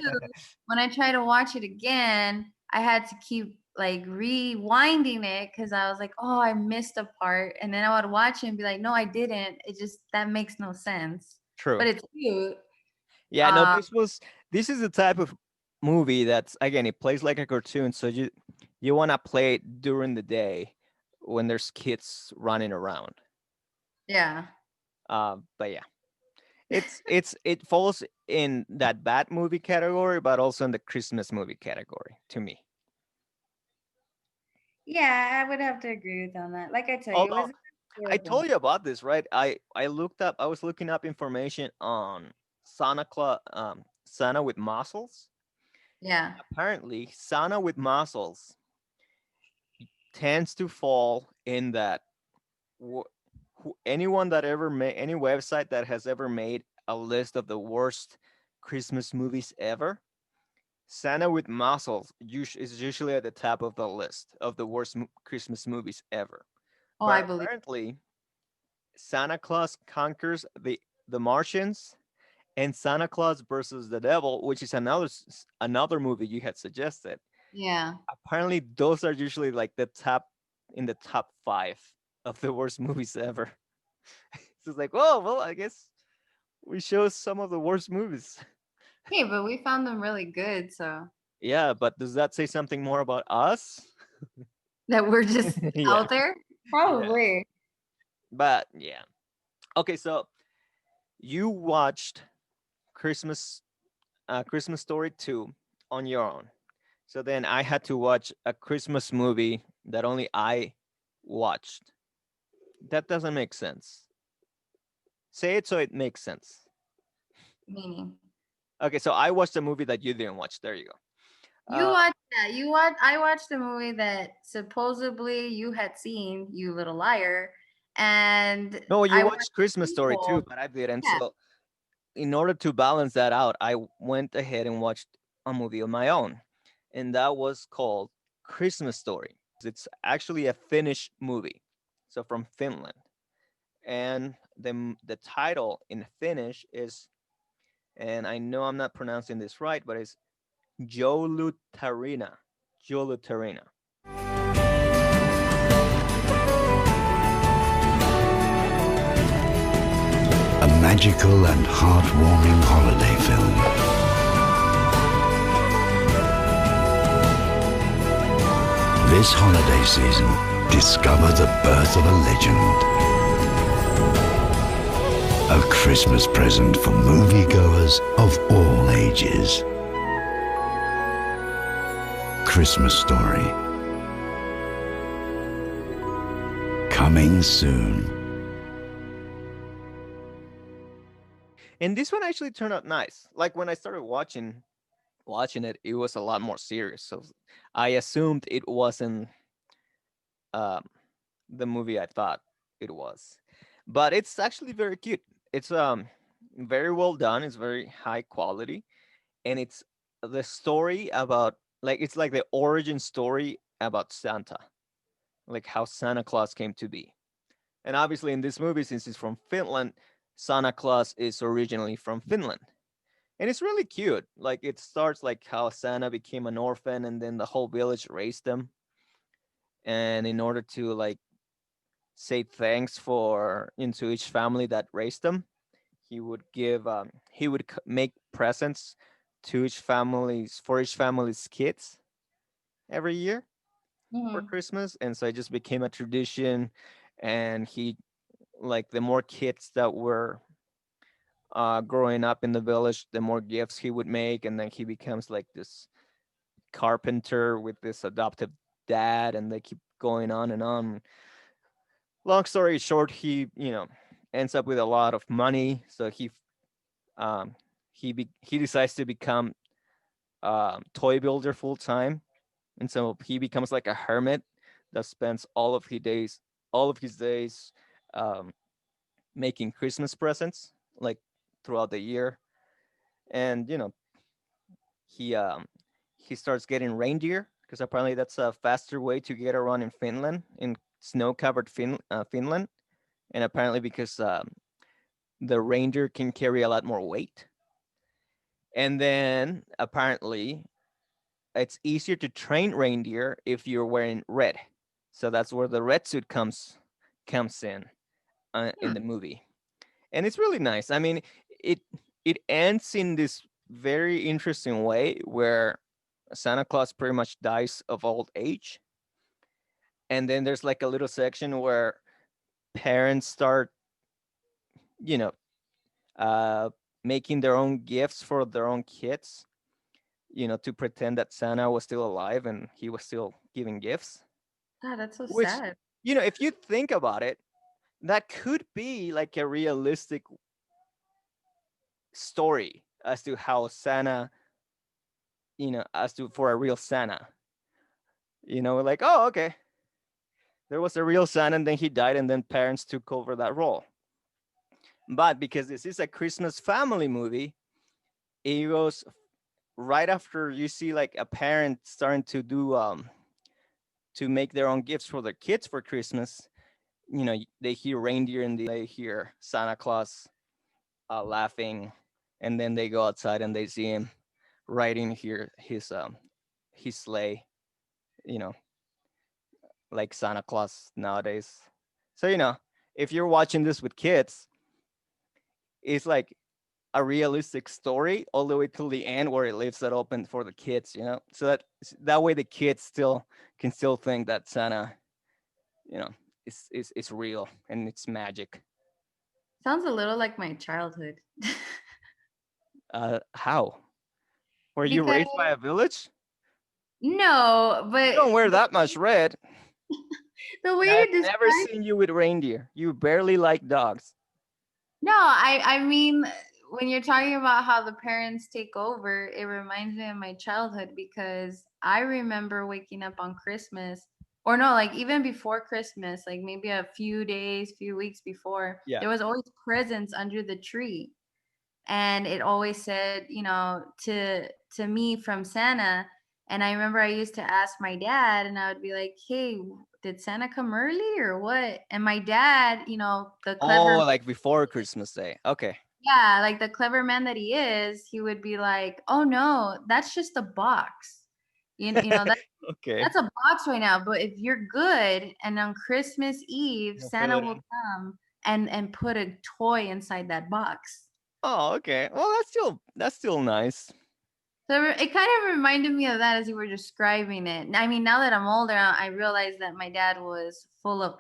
when I tried to watch it again, I had to keep like rewinding it because I was like, oh, I missed a part. And then I would watch it and be like, no, I didn't. It just, that makes no sense. True. But it's cute. Yeah, no, this is the type of movie that's again it plays like a cartoon, so you want to play it during the day when there's kids running around. Yeah. But yeah, it falls in that bad movie category, but also in the Christmas movie category to me. Yeah, I would have to agree with you on that. Like I tell you, Although I told you about this, right? I was looking up information on Santa Claus, Santa with muscles. Yeah. Apparently, Santa with muscles tends to fall in that anyone that ever made any website that has ever made a list of the worst Christmas movies ever, Santa with muscles is usually at the top of the list of the worst Christmas movies ever. Oh, but I believe. Apparently, Santa Claus Conquers the Martians and Santa Claus versus the Devil, which is another movie you had suggested. Yeah. Apparently, those are usually like the top 5 of the worst movies ever. So it's like, oh well, I guess we chose some of the worst movies. Hey, but we found them really good, so Yeah, but does that say something more about us? that we're just Yeah. out there? Probably. But yeah. Okay, so you watched Christmas Story 2 on your own. So then I had to watch a Christmas movie that only I watched. That doesn't make sense. Say it so it makes sense. Meaning. Okay, so I watched a movie that you didn't watch. There you go. You watched that. I watched a movie that supposedly you had seen, you little liar. And No, you I watched Christmas Story too, but I didn't. Yeah. So in order to balance that out, I went ahead and watched a movie of my own, and that was called Christmas Story. It's actually a Finnish movie, so from Finland, and the title in Finnish is, and I know I'm not pronouncing this right, but it's Joulutarina. Joulutarina. A magical and heartwarming holiday film. This holiday season, discover the birth of a legend. A Christmas present for moviegoers of all ages. Christmas Story. Coming soon. And this one actually turned out nice. Like when I started watching it, it was a lot more serious. So I assumed it wasn't the movie I thought it was. But it's actually very cute. It's very well done. It's very high quality, and it's the story about, like, it's like the origin story about Santa, like how Santa Claus came to be. And obviously in this movie, since it's from Finland, Santa Claus is originally from Finland. And it's really cute. Like it starts like how Santa became an orphan and then the whole village raised him. And in order to like say thanks for into each family that raised him, he would give make presents to each family's kids every year for Christmas. And so it just became a tradition. And he, like, the more kids that were growing up in the village, the more gifts he would make, and then he becomes like this carpenter with this adoptive dad, and they keep going on and on. Long story short, he ends up with a lot of money, so he decides to become toy builder full time, and so he becomes like a hermit that spends all of his days making Christmas presents, like throughout the year. And he starts getting reindeer because apparently that's a faster way to get around in Finland, in snow-covered Finland. And apparently because the reindeer can carry a lot more weight. And then apparently it's easier to train reindeer if you're wearing red. So that's where the red suit comes in the movie. And it's really nice. I mean, it ends in this very interesting way where Santa Claus pretty much dies of old age. And then there's like a little section where parents start, making their own gifts for their own kids, to pretend that Santa was still alive and he was still giving gifts. God, that's so Which, sad. If you think about it, that could be like a realistic story as to how Santa, for a real Santa, like, oh, okay, there was a real Santa and then he died and then parents took over that role. But because this is a Christmas family movie, it goes right after you see like a parent starting to do to make their own gifts for their kids for Christmas. They hear reindeer and they hear Santa Claus laughing, and then they go outside and they see him riding his sleigh, like Santa Claus nowadays. So if you're watching this with kids, it's like a realistic story all the way till the end where it leaves that open for the kids, so that way the kids can still think that Santa, is real and it's magic. Sounds a little like my childhood. How? Were you raised by a village? No, but you don't wear that much red. The way I've never seen you with reindeer. You barely like dogs. No, I mean, when you're talking about how the parents take over, it reminds me of my childhood because I remember waking up on Christmas, or no, like even before Christmas, like maybe a few weeks before, there was always presents under the tree. and it always said, to me from Santa. And I remember I used to ask my dad, and I would be like, "Hey, did Santa come early or what?" And my dad, the clever, Oh, like before Christmas Day. Okay. yeah, like the clever man that he is, he would be like, "Oh no, that's just a box. That Okay. that's a box right now. But if you're good, and on Christmas Eve, You'll Santa fill it will in. come and put a toy inside that box." Oh, okay. Well, that's still nice. So it kind of reminded me of that as you were describing it. I mean, now that I'm older, I realize that my dad was full of,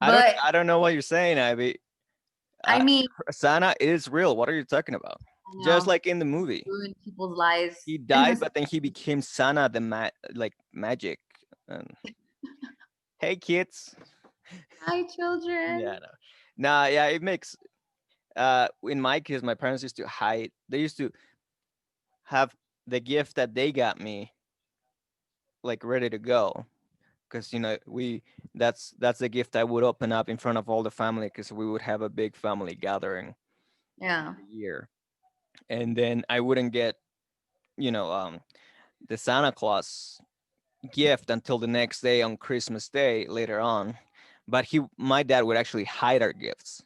but I don't know what you're saying, Ivy. I mean, Santa is real. What are you talking about? Just like in the movie, ruin people's lives. he died, but then he became Santa, the like magic. And hey, kids. Hi, children. Yeah, no. Nah, yeah, it makes. In my case, my parents used to hide. They used to have the gift that they got me, like ready to go, because that's the gift I would open up in front of all the family, because we would have a big family gathering Yeah. every year, and then I wouldn't get, you know, um, the Santa Claus gift until the next day on Christmas Day later on. But my dad would actually hide our gifts.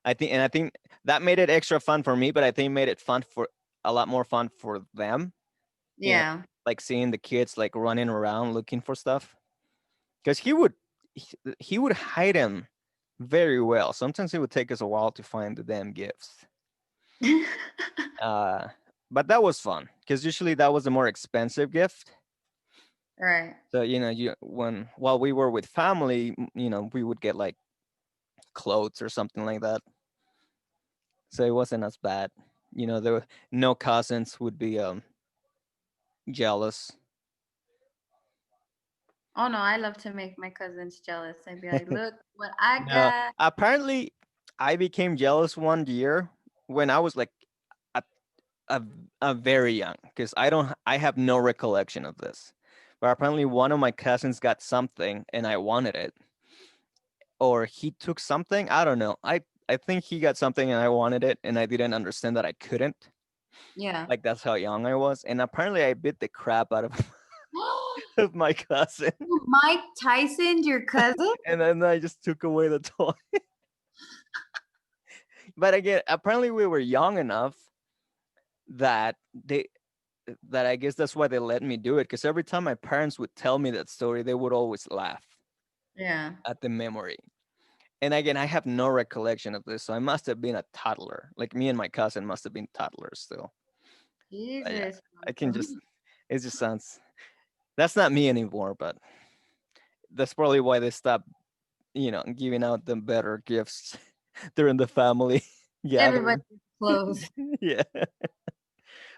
I think that made it extra fun for me, but I think it made it fun for a lot more fun for them. Yeah. Like seeing the kids like running around looking for stuff, because he would hide them very well. Sometimes it would take us a while to find the damn gifts. uh, but that was fun because usually that was a more expensive gift. Right. So while we were with family, we would get like clothes or something like that. So it wasn't as bad. There were no cousins would be jealous. Oh no, I love to make my cousins jealous. I'd be like, "Look what I No, got." apparently I became jealous one year when I was like a a, a very young, because I have no recollection of this. But apparently one of my cousins got something and I wanted it. Or he took something. I don't know. I think he got something and I wanted it and I didn't understand that I couldn't. Yeah. Like that's how young I was. And apparently I bit the crap out of of my cousin. Mike Tyson, your cousin? And then I just took away the toy. But again, apparently we were young enough that I guess that's why they let me do it. Because every time my parents would tell me that story, they would always laugh. Yeah. At the memory. And again, I have no recollection of this, so I must have been a toddler. Like me and my cousin must have been toddlers still. Jesus. Yeah, I can just. It just sounds. That's not me anymore, but that's probably why they stopped, giving out the better gifts during the family gathering. Everybody's close. Yeah.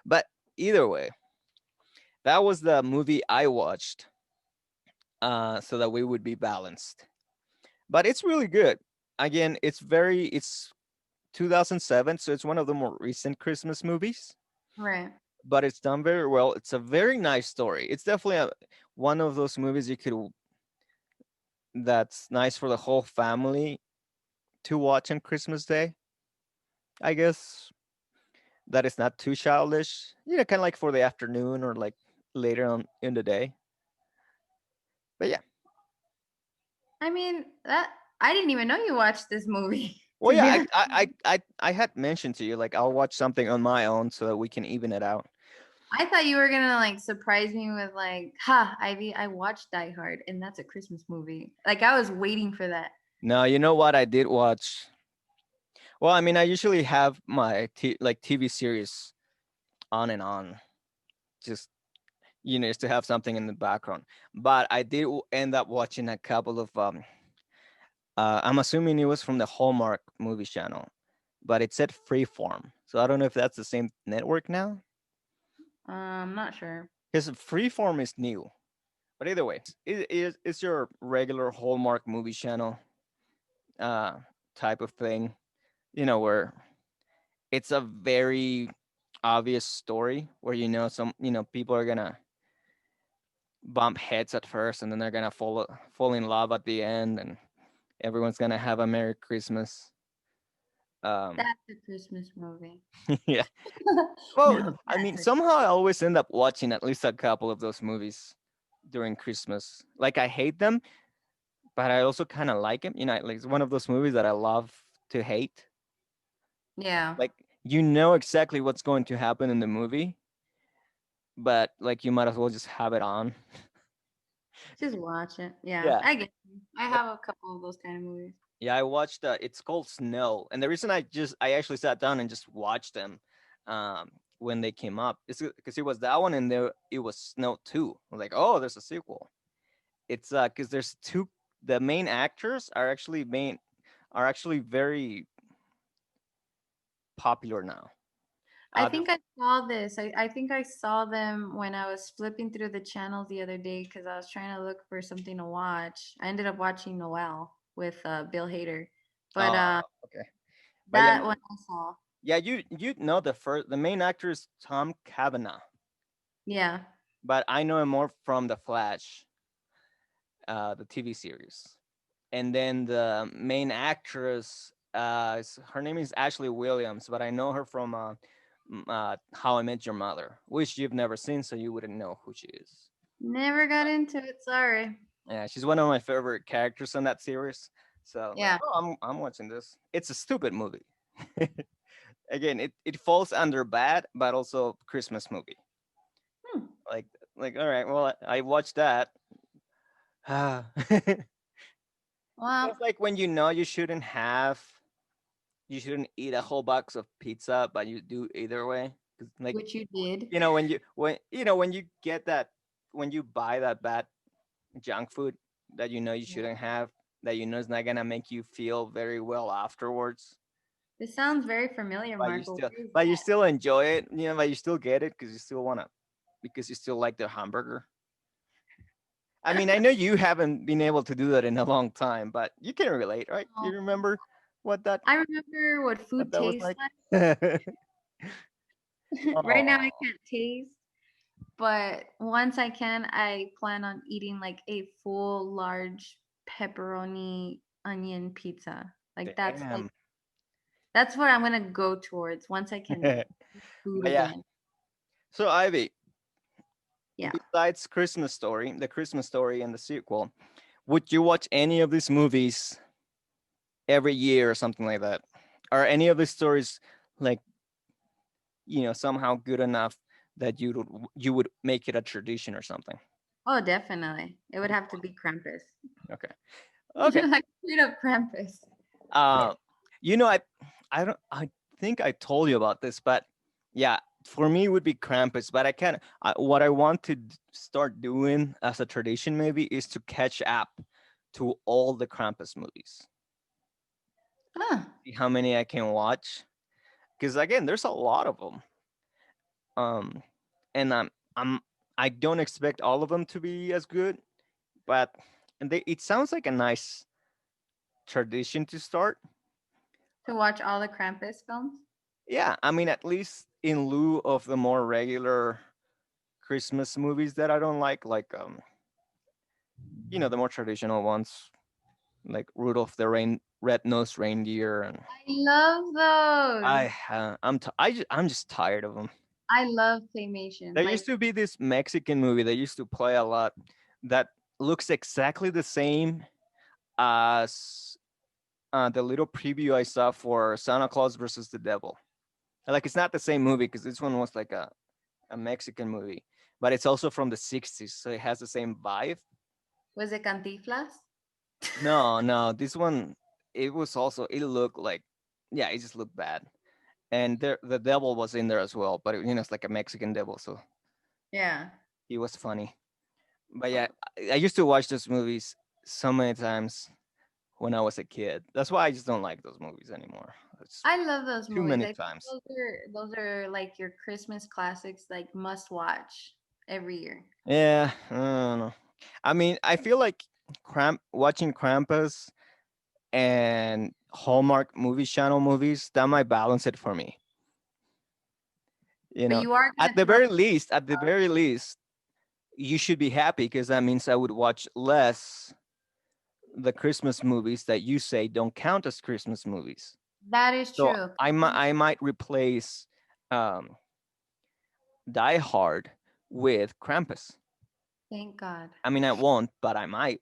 But either way, that was the movie I watched, so that we would be balanced. But it's really good. Again, it's 2007, so it's one of the more recent Christmas movies. Right. But it's done very well. It's a very nice story. It's definitely one of those movies that's nice for the whole family to watch on Christmas Day. I guess that is not too childish. Kind of like for the afternoon or like later on in the day. But yeah. I mean, that I didn't even know you watched this movie. Well, yeah, I had mentioned to you, like, I'll watch something on my own so that we can even it out. I thought you were gonna like surprise me with like, "Ha, Ivy, I watched Die Hard, and that's a Christmas movie." Like I was waiting for that. No, you know what I did watch? Well, I mean, I usually have my TV series on and on, just just to have something in the background. But I did end up watching a couple of I'm assuming it was from the Hallmark movie channel, but it said Freeform. So I don't know if that's the same network now. I'm not sure. Because Freeform is new. But either way, it's your regular Hallmark movie channel type of thing, where it's a very obvious story where some people are gonna bump heads at first and then they're gonna fall in love at the end and everyone's gonna have a Merry Christmas. That's a Christmas movie. Yeah. Well, No, I mean, that's a- somehow I always end up watching at least a couple of those movies during Christmas. Like I hate them, but I also kind of like them. Like it's one of those movies that I love to hate. yeah. Like you know exactly what's going to happen in the movie, but like you might as well just have it on. Just watch it. Yeah, Yeah. I get you. I have a couple of those kind of movies. Yeah, I watched. It's called Snow, and the reason I actually sat down and just watched them, when they came up, is because it was that one, and there it was Snow 2. I was like, oh, there's a sequel. It's because there's two. The main actors are actually very popular now. I The- think I saw this. I think I saw them when I was flipping through the channels the other day because I was trying to look for something to watch. I ended up watching Noel with Bill Hader, but okay. But yeah, that one I saw. yeah, you know the main actor is Tom Cavanagh, Yeah. but I know him more from The Flash, the TV series. And then the main actress, her name is Ashley Williams, but I know her from How I Met Your Mother, which you've never seen, so you wouldn't know who she is. Never got into it. Sorry. Yeah, she's one of my favorite characters in that series. So Yeah. like, oh, I'm watching this. It's a stupid movie. Again, it falls under bad, but also Christmas movie. Hmm. Like all right, well I watched that. Well, It's like when you know you shouldn't eat a whole box of pizza, but you do either way. 'Cause, like which you did. when you get that when you buy that bad junk food that you know you shouldn't have, that you know is not gonna make you feel very well afterwards. This sounds very familiar, But Marco. you still enjoy it, but you still get it because you still like the hamburger. I mean, I know you haven't been able to do that in a long time, but you can relate, right? You remember what that I remember what food that was tastes like? like. Right now, I Aw. can't taste, but once I can, I plan on eating like a full, large pepperoni onion pizza. Like Damn. that's what I'm gonna go towards once I can eat food But yeah. again. So Ivy, Yeah. besides the Christmas Story and the sequel, would you watch any of these movies every year or something like that? Are any of these stories like somehow good enough that you would make it a tradition or something? Oh, definitely. It would have to be Krampus. Okay. Okay. Like straight up Krampus. I think I told you about this, but yeah, for me it would be Krampus. But what I want to start doing as a tradition maybe is to catch up to all the Krampus movies. See how many I can watch, because again, there's a lot of them. And I don't expect all of them to be as good, but it sounds like a nice tradition to start. To watch all the Krampus films? Yeah, I mean, at least in lieu of the more regular Christmas movies that I don't like the more traditional ones, like Rudolph the Red-Nosed Reindeer, and I love those. I'm just tired of them. I love claymation. There used to be this Mexican movie that used to play a lot that looks exactly the same as the little preview I saw for Santa Claus versus the Devil. Like, it's not the same movie because this one was like a Mexican movie, but it's also from the 60s, so it has the same vibe. Was it Cantinflas? No, this one, it looked like, yeah, it just looked bad. And the devil was in there as well, but it's like a Mexican devil, so yeah, he was funny. But yeah, I used to watch those movies so many times when I was a kid. That's why I just don't like those movies anymore. I love those movies. Too many times. Those are like your Christmas classics, like must watch every year. Yeah, I don't know. I mean, I feel like watching Krampus and Hallmark movie channel movies, that might balance it for me. But you are at the very least, you should be happy because that means I would watch less the Christmas movies that you say don't count as Christmas movies. That is So true. I might replace um, Die Hard with Krampus. Thank God. I mean, I won't, but I might.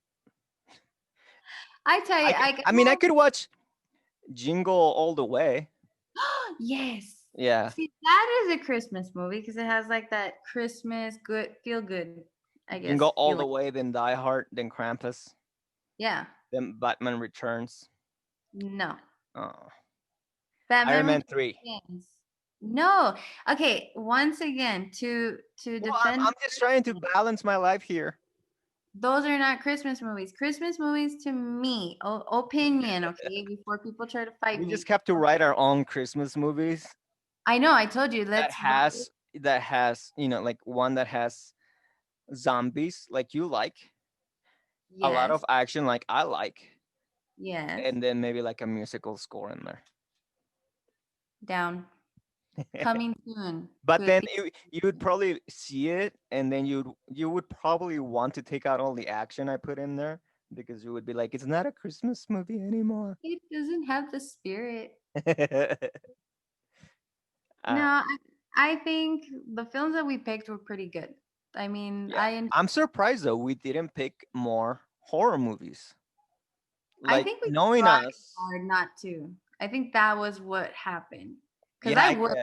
I tell you, I mean, I could watch Jingle All the Way. Yes. Yeah. See, that is a Christmas movie because it has like that Christmas good feel good, I guess. Jingle All the feeling. Way, then Die Hard, then Krampus, Yeah. then Batman Returns. No. Oh. Batman Iron Man 3. Returns. No. Okay. Once again, to Well, defend, I'm just trying to balance my life here. those are not Christmas movies. Christmas movies, to me, opinion. Okay, before people try to fight We me. just have to write our own Christmas movies I know. I told you. that Let's. has like one that has zombies like you like, a lot Yes. of action like I like, Yes. and then maybe like a musical score in there. Down. Coming soon. But Could then be- you would probably see it, and then you would probably want to take out all the action I put in there because you would be like, it's not a Christmas movie anymore. it doesn't have the spirit. Uh, No, I think the films that we picked were pretty good. I mean, yeah. I'm surprised though we didn't pick more horror movies. I Like think we knowing tried us, hard not to. I think that was what happened. Because yeah, I would.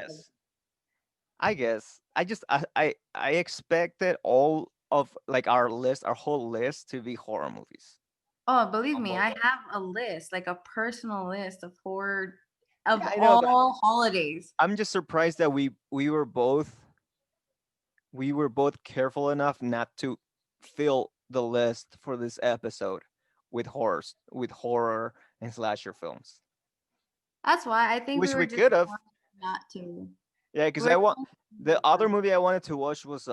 I guess I expected all of like our whole list to be horror movies. Oh, believe me, both I have a list, like a personal list of horror of Yeah, I know, but all holidays. I'm just surprised that we were both careful enough not to fill the list for this episode with horror and slasher films. That's why I think Which we were we just could have. not to. Yeah, because We're I want trying to the be other fun. movie I wanted to watch was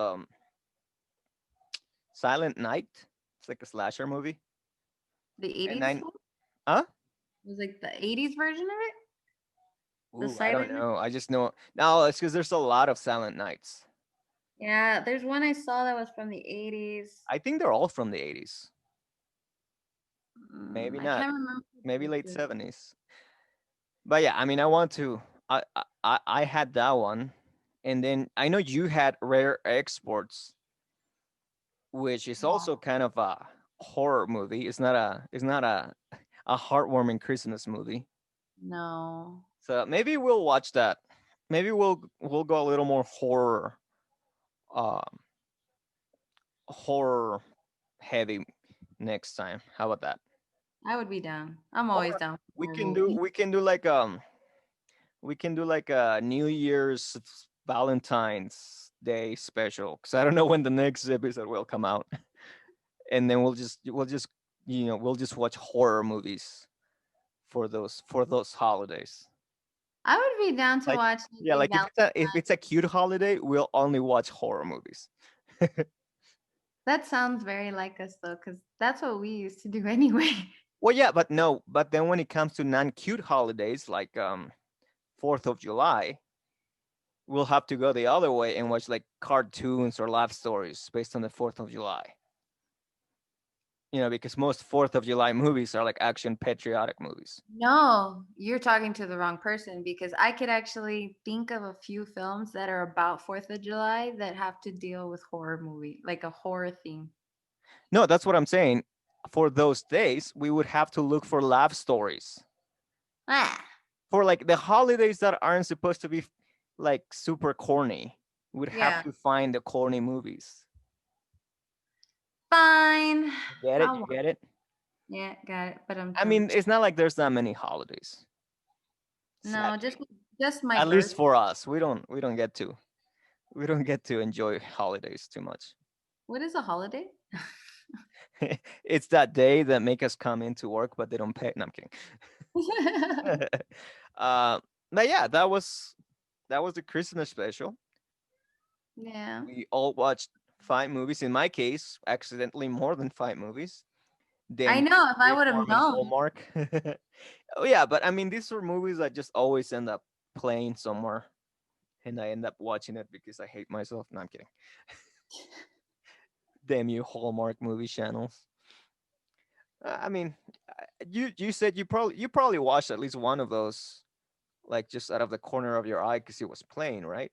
Silent Night. It's like a slasher movie. The 80s And I one? huh? It was like the 80s version of it? The Ooh, I Silent don't Night? know. I just know no, it's because there's a lot of Silent Nights. Yeah, there's one I saw that was from the 80s. I think they're all from the 80s. Maybe I not. can't remember. Maybe late 70s. But yeah, I mean, I want to. I had that one, and then I know you had Rare Exports, which is also kind of a horror movie. It's not a heartwarming Christmas movie. No. So maybe we'll watch that. Maybe we'll go a little more um, horror heavy next time. How about that? I would be down. I'm always down. We for a can movie. do like a New Year's Valentine's Day special because I don't know when the next episode will come out, and then we'll just we'll just watch horror movies for those holidays. I would be down to Like, watch. yeah, like if it's a cute holiday, we'll only watch horror movies. That sounds very like us though, because that's what we used to do anyway. Well, yeah, but then when it comes to non-cute holidays like 4th of July, we'll have to go the other way and watch like cartoons or love stories based on the 4th of July. Because most 4th of July movies are like action patriotic movies. No, you're talking to the wrong person because I could actually think of a few films that are about 4th of July that have to deal with horror movie, like a horror theme. No, that's what I'm saying. For those days, we would have to look for love stories. Ah, For like the holidays that aren't supposed to be like super corny, we'd Yeah. have to find the corny movies. fine. Get it? I'll You watch get it? Yeah, got it. But I mean, it's not like there's that many holidays. no, Sadly. just my At least birth- for us, we don't get to enjoy holidays too much. What is a holiday? It's that day that make us come into work, but they don't pay. No, I'm kidding. But yeah, that was the Christmas special. Yeah. We all watched 5 movies. In my case, accidentally more than 5 movies. I know, if I Freeform would have and known. Hallmark. Oh yeah, but I mean, these were movies that just always end up playing somewhere, and I end up watching it because I hate myself. No, I'm kidding. Damn you, Hallmark movie channels. I mean, you said you probably watched at least one of those like just out of the corner of your eye because it was playing, right?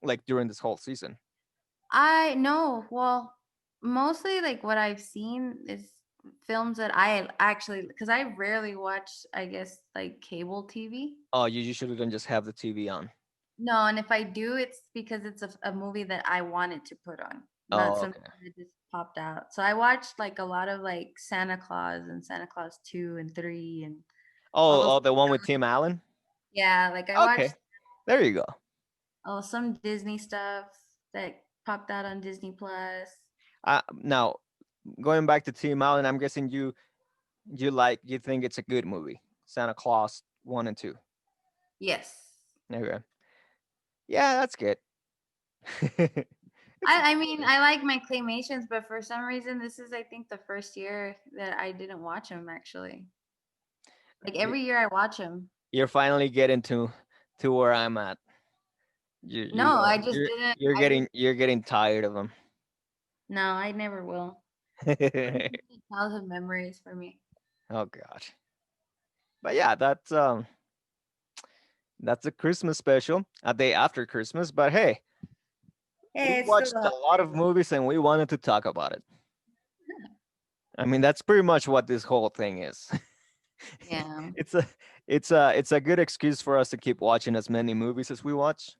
Like during this whole season. I know. Well, mostly like what I've seen is films that I actually, because I rarely watch, I guess, like cable TV. Oh, you usually don't just have the TV on. No, and if I do, it's because it's a movie that I wanted to put on, Oh, not okay. something that just popped out. So I watched like a lot of like Santa Claus and Santa Claus 2 and 3 and all those. Oh, the one with Tim Allen? Yeah, like I Okay. watched There you go. some Disney stuff that popped out on Disney Plus. Now, going back to Tim Allen, I'm guessing you think it's a good movie. Santa Claus 1 and 2. Yes. Okay. Yeah, that's good. I mean, I like my claymations, but for some reason, this is, I think, the first year that I didn't watch them, actually. Like, every year I watch them. You're finally getting to where I'm at. No, I just didn't. You're getting tired of them. No, I never will. Childhood memories for me. Oh God. But yeah, that's a Christmas special, a day after Christmas. But hey, we watched a lot of movies and we wanted to talk about it. I mean, that's pretty much what this whole thing is. Yeah. It's a good excuse for us to keep watching as many movies as we watch.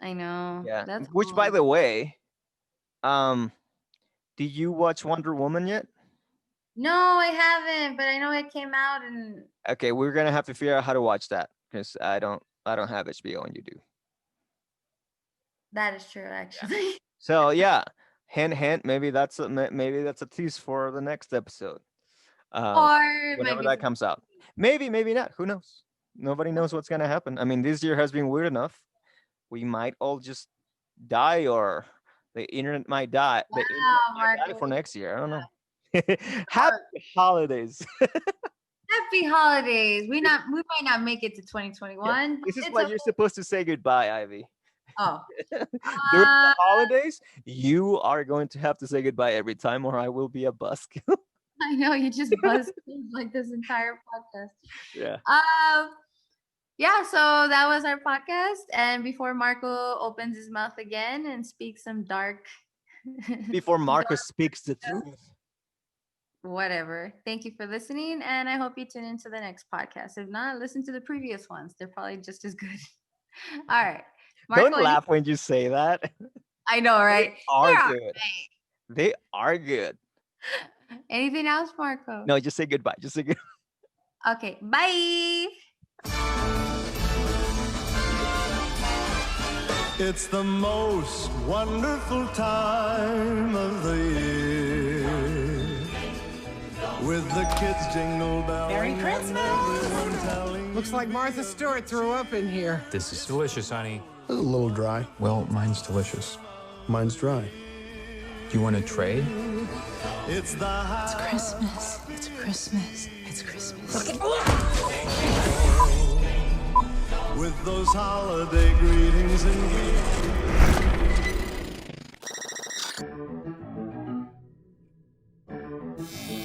I know. Yeah. That's Which, cool. by the way, did you watch Wonder Woman yet? No, I haven't, but I know it came out and Okay, we're gonna have to figure out how to watch that because I don't have HBO and you do. that is true, actually. So yeah, hint. Maybe that's a tease for the next episode. Or Whenever maybe that comes out. Maybe not. Who knows? Nobody knows what's gonna happen. I mean, this year has been weird enough. We might all just die, or the internet might die. The internet might die for next year. I don't know. Happy holidays. Happy holidays. We might not make it to 2021. Yeah, this is what you're supposed to say goodbye, Ivy. Oh. During the holidays, you are going to have to say goodbye every time, or I will be a buzzkill. I know you just buzzed like this entire podcast. Yeah. Yeah, so that was our podcast. And before Marco opens his mouth again and speaks some dark Before Marcus speaks the truth. Whatever. Thank you for listening, and I hope you tune into the next podcast. If not, listen to the previous ones. They're probably just as good. All right. Marco, Don't laugh when you say that. I know, right? They are They're good. They are good. Anything else, Marco? No, just say goodbye. Just say goodbye. Okay, bye. It's the most wonderful time of the year, with the kids jingle bells. Merry Christmas! Looks like Martha Stewart threw up in here. This is delicious, honey. It's a little dry. Well, mine's delicious. Mine's dry. Do you want to trade? It's Christmas. It's Christmas. It's Christmas. With those holiday greetings and gifts.